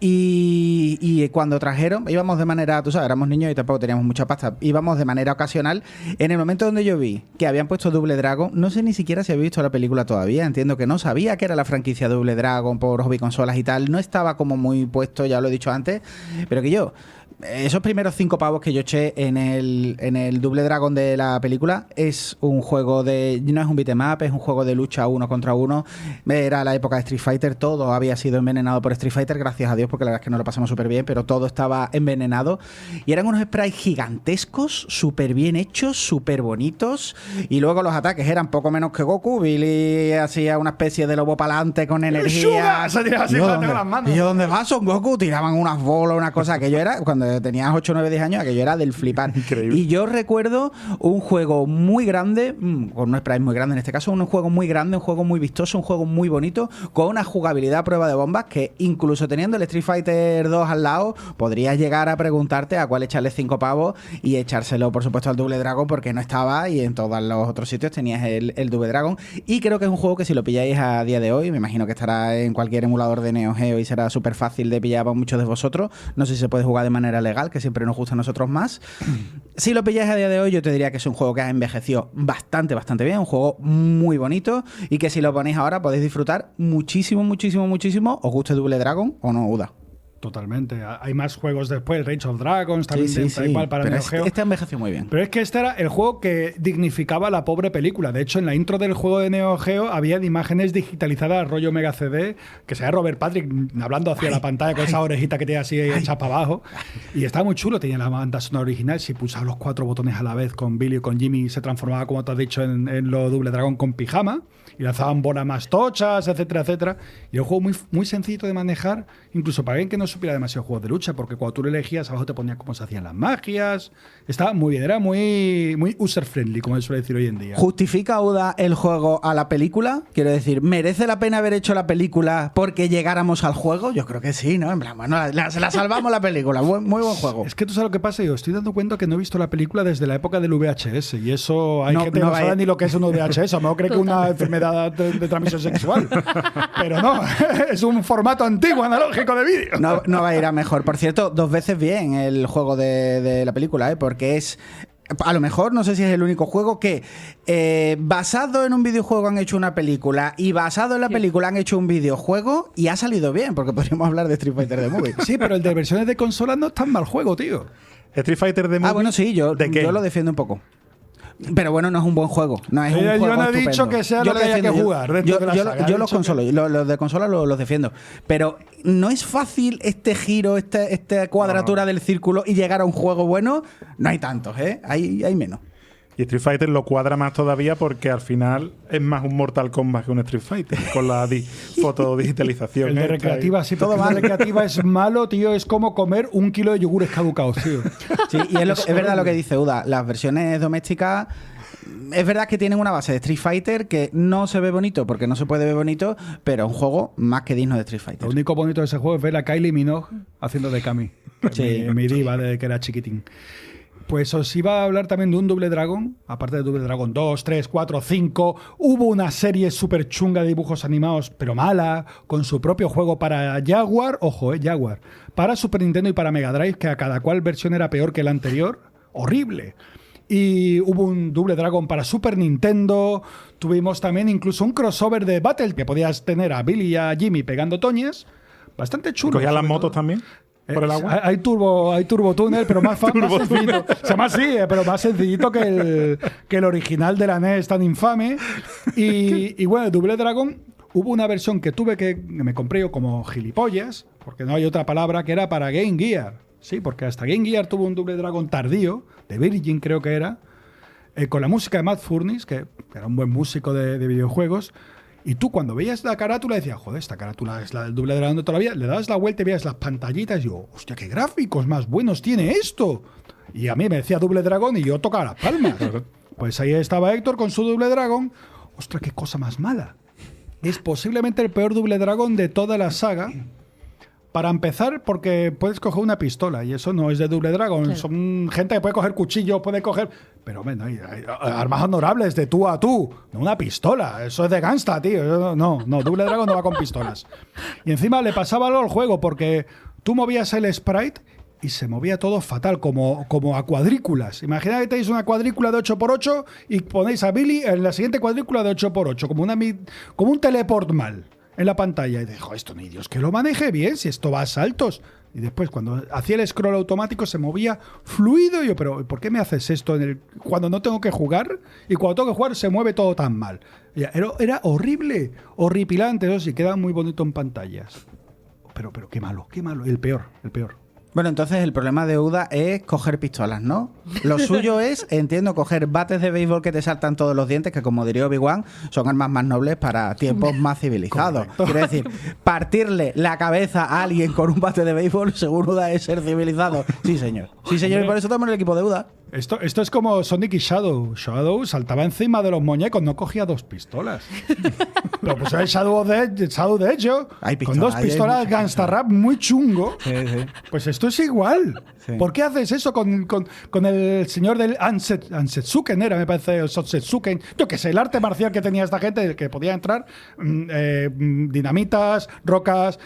Y cuando trajeron, íbamos de manera, tú sabes, éramos niños y tampoco teníamos mucha pasta, íbamos de manera ocasional. En el momento donde yo vi que habían puesto Double Dragon, no sé ni siquiera si había visto la película todavía, entiendo que no, sabía que era la franquicia Double Dragon por hobby consolas y tal, no estaba como muy puesto, ya lo he dicho antes, pero que yo... Esos primeros 5 pavos que yo eché en el Double Dragon de la película es un juego de... No es un beat'em up, es un juego de lucha 1 contra 1. Era la época de Street Fighter, todo había sido envenenado por Street Fighter, gracias a Dios, porque la verdad es que nos lo pasamos súper bien, pero todo estaba envenenado. Y eran unos sprites gigantescos, súper bien hechos, súper bonitos. Y luego los ataques eran poco menos que Goku. Billy hacía una especie de lobo palante con energía. ¡Suga! Se tiraba así Y yo, con ¿dónde? las manos. Y yo, ¿dónde vas, Son Goku? Tiraban unas bolas, una cosa que yo era... Cuando tenías 8, 9, 10 años, aquello era del flipar. Increíble. Y yo recuerdo un juego muy grande, con un sprite muy grande en este caso, un juego muy grande, un juego muy vistoso, un juego muy bonito, con una jugabilidad a prueba de bombas que incluso teniendo el Street Fighter 2 al lado, podrías llegar a preguntarte a cuál echarle 5 pavos y echárselo, por supuesto, al Double Dragon, porque no estaba y en todos los otros sitios tenías el Double Dragon. Y creo que es un juego que si lo pilláis a día de hoy, me imagino que estará en cualquier emulador de Neo Geo y será súper fácil de pillar para muchos de vosotros. No sé si se puede jugar de manera legal, que siempre nos gusta a nosotros más. Si lo pilláis a día de hoy, yo te diría que es un juego que ha envejecido bastante bien, un juego muy bonito y que si lo ponéis ahora podéis disfrutar muchísimo, os guste Double Dragon o no, Uda. Totalmente. Hay más juegos después, Rage of Dragons, también da igual para pero Neo Geo. este envejeció muy bien. Pero es que este era el juego que dignificaba la pobre película. De hecho, en la intro del juego de Neo Geo habían imágenes digitalizadas rollo Mega CD, que sea Robert Patrick hablando hacia la pantalla con esa orejita que tiene así hecha para abajo. Y estaba muy chulo, tenía la banda sonora original. Si pulsaba los 4 botones a la vez con Billy o con Jimmy, se transformaba, como te has dicho, en lo Double Dragon con pijama. Y lanzaban bolas más tochas, etcétera, etcétera. Y el juego muy sencillo de manejar, incluso para alguien que no supiera demasiado juegos de lucha, porque cuando tú lo elegías, abajo te ponía cómo se hacían las magias. Estaba muy bien, era muy, muy user-friendly, como se suele decir hoy en día. ¿Justifica Uda el juego a la película? Quiero decir, ¿merece la pena haber hecho la película porque llegáramos al juego? Yo creo que sí, ¿no? En plan, bueno, se la salvamos la película. Muy buen juego. Es que tú sabes lo que pasa, yo estoy dando cuenta que no he visto la película desde la época del VHS, y eso hay gente que no sabe ni lo que es un VHS, a lo mejor cree que es una enfermedad de transmisión sexual. Pero no, es un formato antiguo, analógico de vídeo. No va a ir a mejor. Por cierto, 2 veces bien el juego de la película, ¿eh? Porque es... A lo mejor, no sé si es el único juego que basado en un videojuego han hecho una película y basado en la película han hecho un videojuego y ha salido bien, porque podríamos hablar de Street Fighter The Movie. Sí, pero el de versiones de consola no es tan mal juego, tío. Street Fighter The Movie. Bueno, sí, yo ¿de qué? lo defiendo un poco. Pero bueno, no es un buen juego. No es un juego yo no he estupendo. dicho que sea lo que haya que jugar dentro de la saga. Yo los consolos, los de consola los defiendo. Pero no es fácil este giro, esta cuadratura del círculo y llegar a un juego bueno. No hay tantos, ¿eh? Hay menos. Y Street Fighter lo cuadra más todavía porque al final es más un Mortal Kombat que un Street Fighter, con la fotodigitalización. El de recreativa, sí, todo mal. El de recreativa es malo, tío. Es como comer 1 kilo de yogures caducados, tío. Sí, y es verdad lo que dice Uda. Las versiones domésticas, es verdad que tienen una base de Street Fighter que no se ve bonito porque no se puede ver bonito, pero es un juego más que digno de Street Fighter. Lo único bonito de ese juego es ver a Kylie Minogue haciendo de Kami. Sí. Mi diva desde que era chiquitín. Pues os iba a hablar también de un Double Dragon, aparte de Double Dragon 2, 3, 4, 5. Hubo una serie súper chunga de dibujos animados, pero mala, con su propio juego para Jaguar, ojo, Jaguar, para Super Nintendo y para Mega Drive, que a cada cual versión era peor que la anterior. Horrible. Y hubo un Double Dragon para Super Nintendo. Tuvimos también incluso un crossover de Battle, que podías tener a Billy y a Jimmy pegando toñas. Bastante chulo. ¿Cogían las sobre motos todo. también? ¿Por el agua? Hay turbo túnel, pero más sencillito. Se llama así, pero más sencillito que el original de la NES tan infame. Y bueno, el Double Dragon, hubo una versión que me compré yo como gilipollas, porque no hay otra palabra, que era para Game Gear. Sí, porque hasta Game Gear tuvo un Double Dragon tardío, de Virgin creo que era, con la música de Matt Furniss, que era un buen músico de videojuegos. Y tú cuando veías la carátula decías, joder, esta carátula es la del Double Dragon de toda la vida. Le dabas la vuelta y veías las pantallitas y yo, hostia, qué gráficos más buenos tiene esto. Y a mí me decía Double Dragon y yo tocaba las palmas. Pues ahí estaba Héctor con su Double Dragon. Ostras, qué cosa más mala. Es posiblemente el peor Double Dragon de toda la saga. Para empezar, porque puedes coger una pistola y eso no es de Double Dragon. Claro. Son gente que puede coger cuchillos, puede coger... Pero bueno, hay armas honorables de tú a tú, no una pistola. Eso es de gangsta, tío. No, Double Dragon no va con pistolas. Y encima le pasaba algo al juego porque tú movías el sprite y se movía todo fatal, como a cuadrículas. Imaginad que tenéis una cuadrícula de 8x8 y ponéis a Billy en la siguiente cuadrícula de 8x8, como un teleport mal en la pantalla. Y dijo, esto ni Dios que lo maneje bien, si esto va a saltos. Y después, cuando hacía el scroll automático, se movía fluido. Y yo, pero ¿por qué me haces esto cuando no tengo que jugar? Y cuando tengo que jugar, se mueve todo tan mal. Y era horrible, horripilante. Eso sí, queda muy bonito en pantallas. Pero qué malo, el peor. Bueno, entonces el problema de Uda es coger pistolas, ¿no? Lo suyo es, entiendo, coger bates de béisbol que te saltan todos los dientes, que como diría Obi-Wan, son armas más nobles para tiempos más civilizados. Quiero decir, partirle la cabeza a alguien con un bate de béisbol, según Uda, es ser civilizado. Sí, señor. Sí, señor, y por eso estamos en el equipo de Uda. Esto es como Sonic y Shadow. Shadow saltaba encima de los muñecos, no cogía 2 pistolas. Pero pues el Shadow de hecho, Hay con pistolas, 2 pistolas, hay gangsta rap muy chungo. Sí. Pues esto es igual. Sí. ¿Por qué haces eso con el señor del Ansetsuken? Me parece, el Sotsetsuken. Yo que sé, el arte marcial que tenía esta gente, que podía entrar dinamitas, rocas,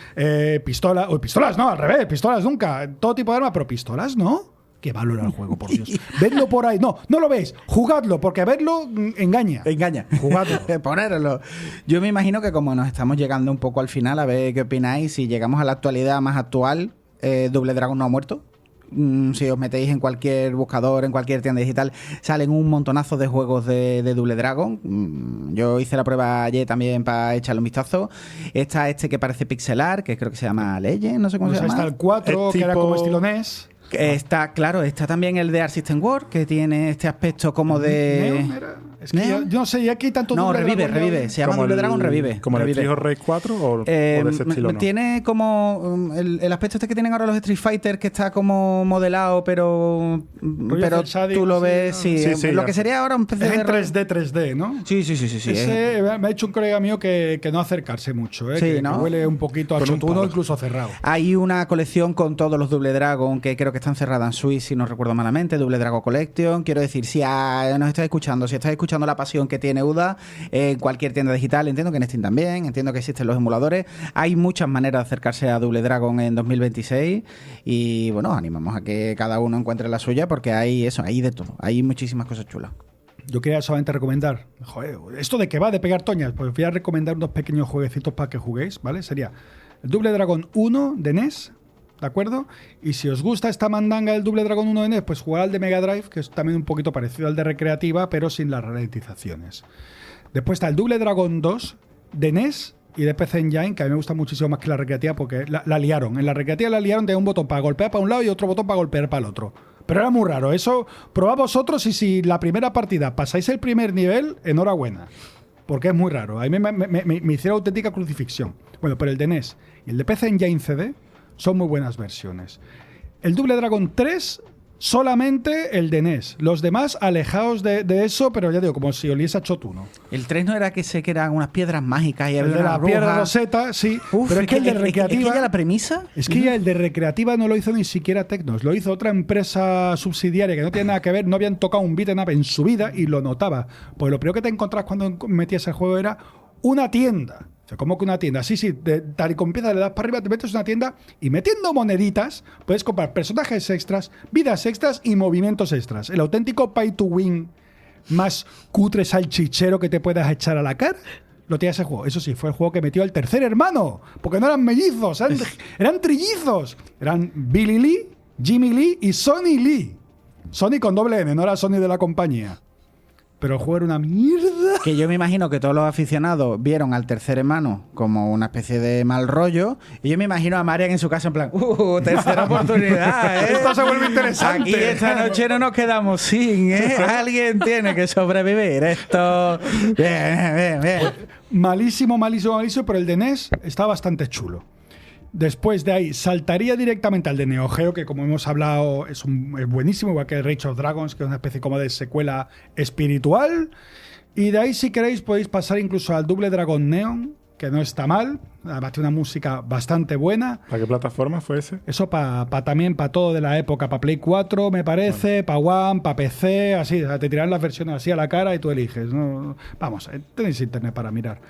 pistolas. O pistolas no, al revés, pistolas nunca. Todo tipo de armas, pero pistolas no. Qué malo era el juego, por Dios. Vedlo por ahí. No lo veis. Jugadlo, porque verlo engaña. Jugadlo. Ponéroslo. Yo me imagino que como nos estamos llegando un poco al final, a ver qué opináis, si llegamos a la actualidad más actual, Double Dragon no ha muerto. Si os metéis en cualquier buscador, en cualquier tienda digital, salen un montonazo de juegos de Double Dragon. Yo hice la prueba ayer también para echarle un vistazo. Está este que parece pixelar, que creo que se llama Legend, no sé cómo Pues se llama. está el 4, Es que era tipo- como estilo NES. Está, claro, está también el de Art System Works, que tiene este aspecto como de... Neon era. Es que yo no sé, y aquí hay tanto No, Double revive, Dragon, revive. Se llama Como Double el- Dragon Revive. ¿Como el revive. Street of Rage 4 o de ese estilo no? Tiene como el aspecto este que tienen ahora los Street Fighter, que está como modelado, pero cel shading, tú lo así, ves, ¿no? sí, Sí, lo ya que sé. sería ahora un PC Es en de 3D, ¿no? Sí. Ese me ha dicho un colega mío que no acercarse mucho, Sí, que ¿no? huele un poquito a Con un chotuno, palo. incluso cerrado. Hay una colección con todos los Double Dragon que creo que están cerradas en Swiss, si no recuerdo malamente, Double Dragon Collection. Quiero decir, si nos estáis escuchando, si estáis escuchando la pasión que tiene UDA en cualquier tienda digital, entiendo que en Steam también, entiendo que existen los emuladores. Hay muchas maneras de acercarse a Double Dragon en 2026 y bueno, animamos a que cada uno encuentre la suya porque hay eso, hay de todo, hay muchísimas cosas chulas. Yo quería solamente recomendar, joder, ¿esto de qué va? De pegar toñas. Pues voy a recomendar unos pequeños jueguecitos para que juguéis, ¿vale? Sería el Double Dragon 1 de NES, ¿de acuerdo? Y si os gusta esta mandanga del Double Dragon 1 de NES, pues jugad al de Mega Drive, que es también un poquito parecido al de Recreativa, pero sin las ralentizaciones. Después está el Double Dragon 2 de NES y de PC Engine, que a mí me gusta muchísimo más que la Recreativa porque la liaron. En la Recreativa la liaron de un botón para golpear para un lado y otro botón para golpear para el otro. Pero era muy raro. Eso, probad vosotros y si la primera partida pasáis el primer nivel, enhorabuena. Porque es muy raro. A mí me hicieron auténtica crucifixión. Bueno, pero el de NES y el de PC Engine CD son muy buenas versiones. El Double Dragon 3, solamente el de NES. Los demás alejados de eso, pero ya digo, como si oliese a chotuno. El 3 no era que sé que eran unas piedras mágicas y El había de una la bruja. piedra roseta, sí. Uf, pero es que el de es que Recreativa... ya la premisa. Es que ya el de Recreativa no lo hizo ni siquiera Tecnos, lo hizo otra empresa subsidiaria que no tiene nada que ver, no habían tocado un beat'em up en su vida y lo notaba. Pues lo primero que te encontrabas cuando metías el juego era una tienda. O sea, ¿cómo que una tienda? Sí, tal y como empieza, le das para arriba, te metes en una tienda y metiendo moneditas puedes comprar personajes extras, vidas extras y movimientos extras. El auténtico pay to win más cutre salchichero que te puedas echar a la cara. Lo tenía ese juego. Eso sí, fue el juego que metió al tercer hermano. Porque no eran mellizos, eran trillizos. Eran Billy Lee, Jimmy Lee y Sonny Lee. Sonny con doble N, no era Sonny de la compañía. Pero el juego era una mierda. Que yo me imagino que todos los aficionados vieron al tercer hermano como una especie de mal rollo. Y yo me imagino a Marian en su casa en plan, tercera oportunidad, ¿eh? Esto se vuelve interesante. Aquí esta noche no nos quedamos sin, ¿eh? Alguien tiene que sobrevivir. Esto... Bien. Malísimo, pero el de NES está bastante chulo. Después de ahí, saltaría directamente al de Neo Geo, que como hemos hablado es buenísimo, igual que el Rage of Dragons, que es una especie como de secuela espiritual. Y de ahí, si queréis, podéis pasar incluso al Double Dragon Neon, que no está mal. Además tiene una música bastante buena. ¿Para qué plataforma fue ese? Eso también para todo de la época, para Play 4 me parece, para One, para PC, así, o sea, te tiran las versiones así a la cara y tú eliges, ¿no? Vamos, tenéis internet para mirar.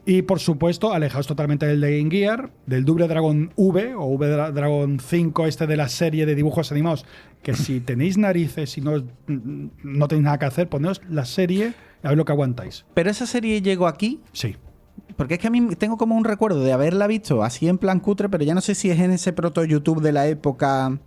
Y por supuesto, alejaos totalmente del de Game Gear, del Double Dragon V o Dragon 5, este de la serie de dibujos animados, que si tenéis narices y no tenéis nada que hacer, poneos la serie a ver lo que aguantáis. Pero esa serie llegó aquí. Sí. Porque es que a mí tengo como un recuerdo de haberla visto así en plan cutre, pero ya no sé si es en ese proto YouTube de la época.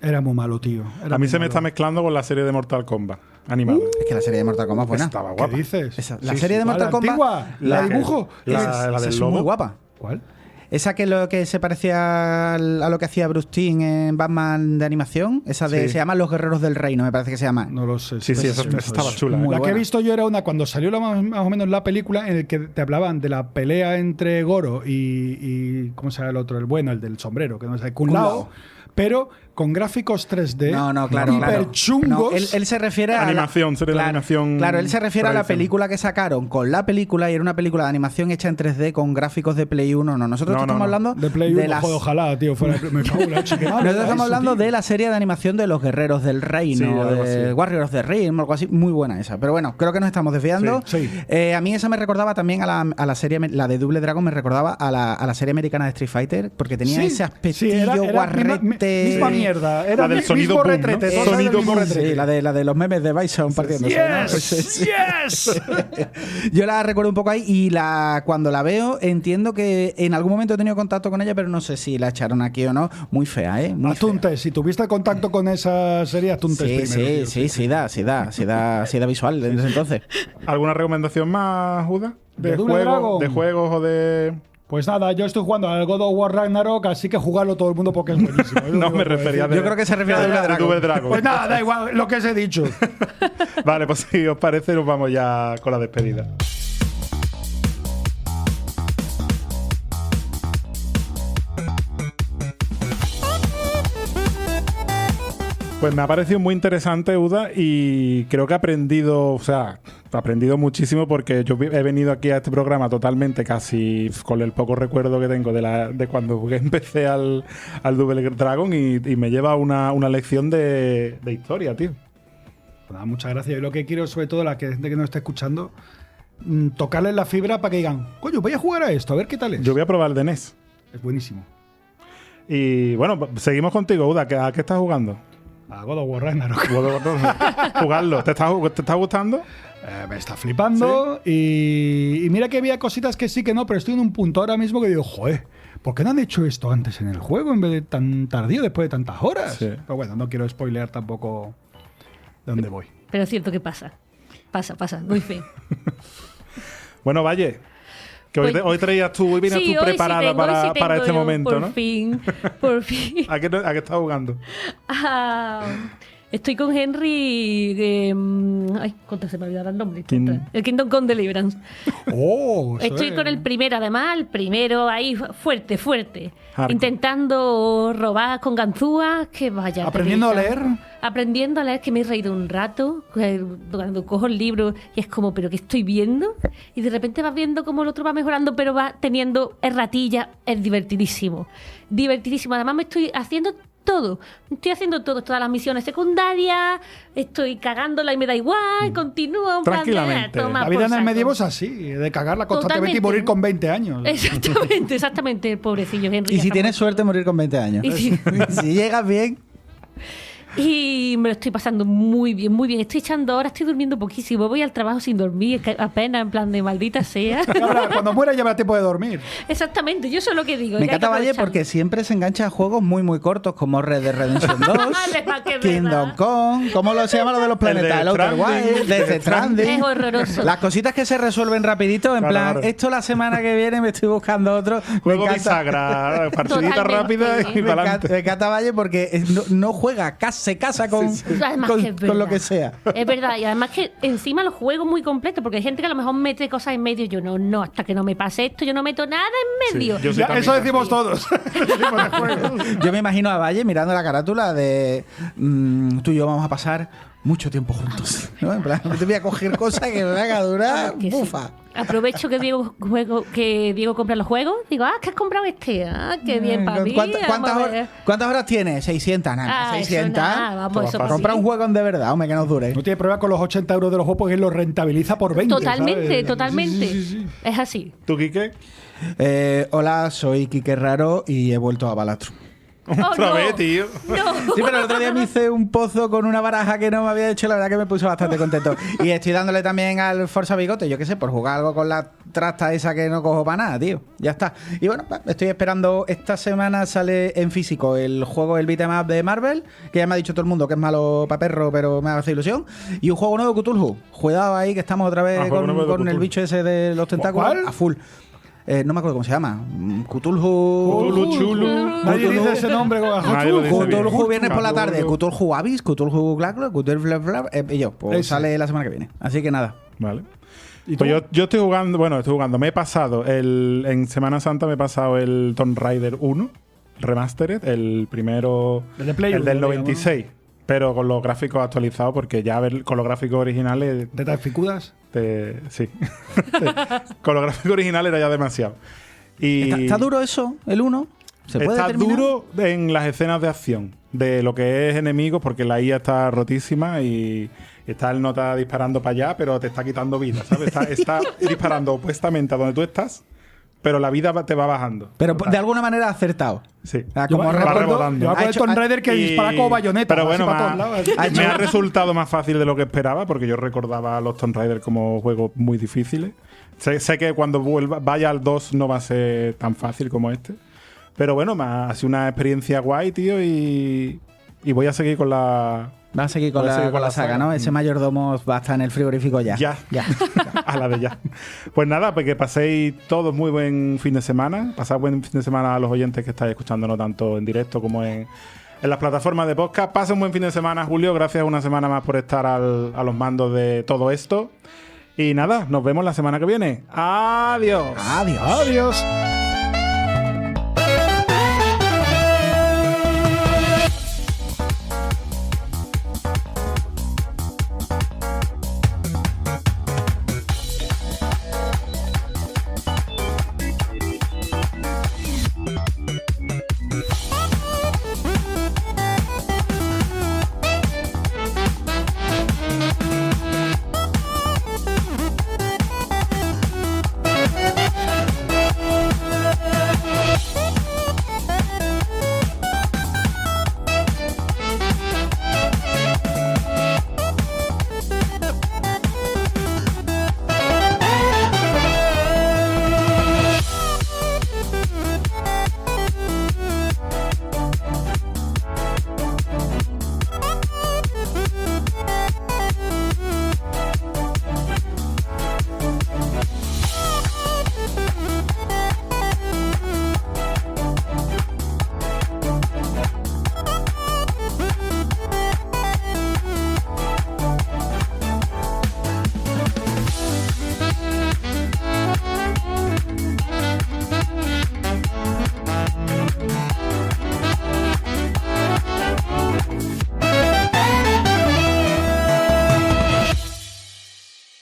Era muy malo, tío. A mí se me está mezclando con la serie de Mortal Kombat animada. Es que la serie de Mortal Kombat es buena. Estaba ¿Qué guapa. dices? La Sí, serie sí. de Mortal La Kombat. antigua, la dibujo. La esa del es lobo. muy guapa. ¿Cuál? Esa que lo que se parecía a lo que hacía Bruce Timm en Batman de animación. Esa de Sí. se llama Los Guerreros del Reino, me parece que se llama. No lo sé. Sí, esa estaba chula. muy La que he buena. visto yo era una cuando salió más o menos la película en el que te hablaban de la pelea entre Goro y ¿cómo se llama el otro? El bueno, el del sombrero, que no sé, Kun Lao, pero con gráficos 3D No, claro. hiper chungos. No, él se refiere a Animación, serie de animación Claro, él se refiere a la tradicional. película que sacaron con la película y era una película de animación hecha en 3D con gráficos de Play 1. No, nosotros No, estamos no. hablando de Play 1, las... joder, ojalá, tío, fuera me cago en la leche, qué mal Nosotros era estamos eso, hablando tío. de la serie de animación de los Guerreros del Reino, Sí, algo de así. Warriors of the Realm, algo así, muy buena esa. Pero bueno, creo que nos estamos desviando. Sí, A mí esa me recordaba también a la serie, la de Double Dragon me recordaba a la serie americana de Street Fighter, porque tenía Sí, ese sí, aspectillo guarrete. misma mierda. Era La del sonido mismo boom, ¿no? retrete, todo Sonido era el mismo boom. retrete. Sí, la de los memes de Bison partiéndose. ¿no? Sí. Yes. Yo la recuerdo un poco ahí y cuando la veo entiendo que en algún momento he tenido contacto con ella, pero no sé si la echaron aquí o no. Muy fea, ¿eh? Muy Hazte un fea. test. Si tuviste contacto con esa serie, hazte un test primero. tío. Sí da visual desde ese entonces. ¿Alguna recomendación más, Judas? ¿De Double Dragon? ¿De juegos o de Pues nada, yo estoy jugando al God of War Ragnarok, así que jugarlo todo el mundo porque es buenísimo. No me refería Yo creo que se refiere a Double Dragon. Pues nada, da igual lo que os he dicho. Vale, pues si os parece, nos vamos ya con la despedida. Pues me ha parecido muy interesante, Uda, y creo que he aprendido muchísimo porque yo he venido aquí a este programa totalmente casi con el poco recuerdo que tengo de cuando empecé al Double Dragon y me lleva una lección de historia, tío. Pues nada, muchas gracias. Yo lo que quiero, sobre todo, la gente que nos está escuchando, tocarles la fibra para que digan, coño, voy a jugar a esto, a ver qué tal es. Yo voy a probar el de NES. Es buenísimo. Y bueno, seguimos contigo, Uda. ¿A qué estás jugando? A God of War Ragnarok. Jugarlo. ¿Te está gustando? Me está flipando. ¿Sí? Y mira que había cositas que sí, que no, pero estoy en un punto ahora mismo que digo, joder, ¿por qué no han hecho esto antes en el juego en vez de tan tardío, después de tantas horas? Sí. Pero bueno, no quiero spoilear tampoco de dónde voy. Pero es cierto que pasa. Pasa, doy fe. Bueno, Valle, que Pues- hoy vienes tú Sí, hoy preparada sí tengo, hoy sí para tengo este yo, momento, por ¿no? Por fin. ¿A qué estás jugando? Ah, estoy con Henry. Contra, se me olvidó el nombre. King- El Kingdom Come Deliverance. Oh, eso Estoy es. con el primero, además, el primero ahí fuerte. Hardcore. Intentando robar con ganzúas, que vaya. ¿Aprendiendo a pereza. leer? Aprendiendo a leer, que me he reído un rato, cuando cojo el libro y es como, ¿pero qué estoy viendo? Y de repente vas viendo cómo el otro va mejorando, pero va teniendo erratillas. Es divertidísimo. Divertidísimo. Además me estoy haciendo todo. Todas las misiones secundarias, estoy cagándola y me da igual, continúo. en plan de, Tranquilamente. toma La vida por en el saco. medievo es así, de cagarla constantemente y Totalmente. morir con 20 años. Exactamente, el pobrecillo Henry. Y ya si está tienes muerto. suerte, morir con 20 años. Y si- Si llegas bien. Y me lo estoy pasando muy bien, muy bien. Estoy echando horas, estoy durmiendo poquísimo. Voy al trabajo sin dormir, que apenas, en plan de maldita sea. Y ahora, cuando muera ya habrá tiempo de dormir. Exactamente, yo eso es lo que digo. Me ya hay que encanta Valle aprovecharlo. porque siempre se engancha a juegos muy, muy cortos como Red Dead Redemption 2, Además que es Kingdom verdad. Come, ¿cómo se llama lo de los planetas? El Outer Stranding. Wilds, Death Stranding. Es horroroso. Las cositas que se resuelven rapidito, en Claro, plan, claro. esto la semana que viene me estoy buscando otro. Juego me encanta. bisagra, partidita Totalmente. rápida y Me para encanta, me encanta Valle porque no juega, se casa con, Además con, que es con lo verdad. que sea. Es verdad, y además que encima los juegos muy completos, porque hay gente que a lo mejor mete cosas en medio. Yo no, hasta que no me pase esto, yo no meto nada en medio. yo sí Ya, también. eso decimos todos. Decimos de juego. Yo me imagino a Valle mirando la carátula de tú y yo vamos a pasar mucho tiempo juntos. ¿No? En plan, te voy a coger cosas que me van a durar. Que sí. Bufa. Aprovecho que Diego compra los juegos. Digo, que has comprado este. Qué bien para mí. ¿Cuántas horas tienes? 600, nada. Ah, eso 600. nada, vamos, eso Para sí. comprar un juego de verdad, hombre, que nos dure. No tiene problema con los 80 euros de los juegos porque él los rentabiliza por 20. Totalmente, ¿sabes? totalmente. Sí, sí, sí. Es así. ¿Tú, Quique? Hola, soy Quique Raro y he vuelto a Balatro. Otra no. vez, tío. No. Sí, pero el otro día me hice un pozo con una baraja que no me había hecho, la verdad que me puso bastante contento. Y estoy dándole también al Forza Bigote, yo qué sé, por jugar algo con la trasta esa que no cojo para nada, tío. Ya está. Y bueno, estoy esperando, esta semana sale en físico el juego, el beat'em up de Marvel, que ya me ha dicho todo el mundo que es malo para perro, pero me hace ilusión. Y un juego nuevo de Cthulhu. Cuidado ahí que estamos otra vez juego nuevo de con el Cthulhu. bicho ese de los tentáculos ¿Cuál? a full. No me acuerdo cómo se llama. Cthulhu... Cthulhu Chulu. Nadie dice ese nombre con Nadie lo dice bien. Cthulhu viernes por la Cthulhu. tarde, Cthulhu Abyss, Cthulhu Blacklock, Cthulhu Flap, y yo, pues Ese. sale la semana que viene. Así que nada. Vale. ¿Y Pues tú? yo estoy jugando. Me he pasado en Semana Santa me he pasado el Tomb Raider 1 Remastered, el primero, El de Play el del 1, 96, pero con los gráficos actualizados porque ya con los gráficos originales ¿De Taficudas? sí. Con los gráficos originales era ya demasiado. Y ¿Está duro eso, el 1? ¿Se puede está terminar? duro en las escenas de acción, de lo que es enemigos, porque la IA está rotísima y está el nota disparando para allá, pero te está quitando vida, ¿sabes? Está disparando opuestamente a donde tú estás, pero la vida te va bajando. Pero de alguna manera acertado. Sí. Ah, Yo como me va acuerdo- rebotando. Yo me Ha acuerdo de hecho- Tomb Raider que Y- dispara como bayoneta. Pero bueno, para todos lados. me ha resultado más fácil de lo que esperaba, porque yo recordaba a los Tomb Raider como juegos muy difíciles. Sé que cuando vaya al 2 no va a ser tan fácil como este. Pero bueno, ha sido una experiencia guay, tío, y Y voy a seguir con la... Va a seguir con Voy a la, seguir con la saga, ¿no? Ese mayordomo va a estar en el frigorífico ya. Ya. A la de ya. Pues nada, pues que paséis todos muy buen fin de semana. Pasad buen fin de semana a los oyentes que estáis escuchándonos tanto en directo como en las plataformas de podcast. Pasen un buen fin de semana, Julio. Gracias una semana más por estar a los mandos de todo esto. Y nada, nos vemos la semana que viene. Adiós. Adiós. Adiós.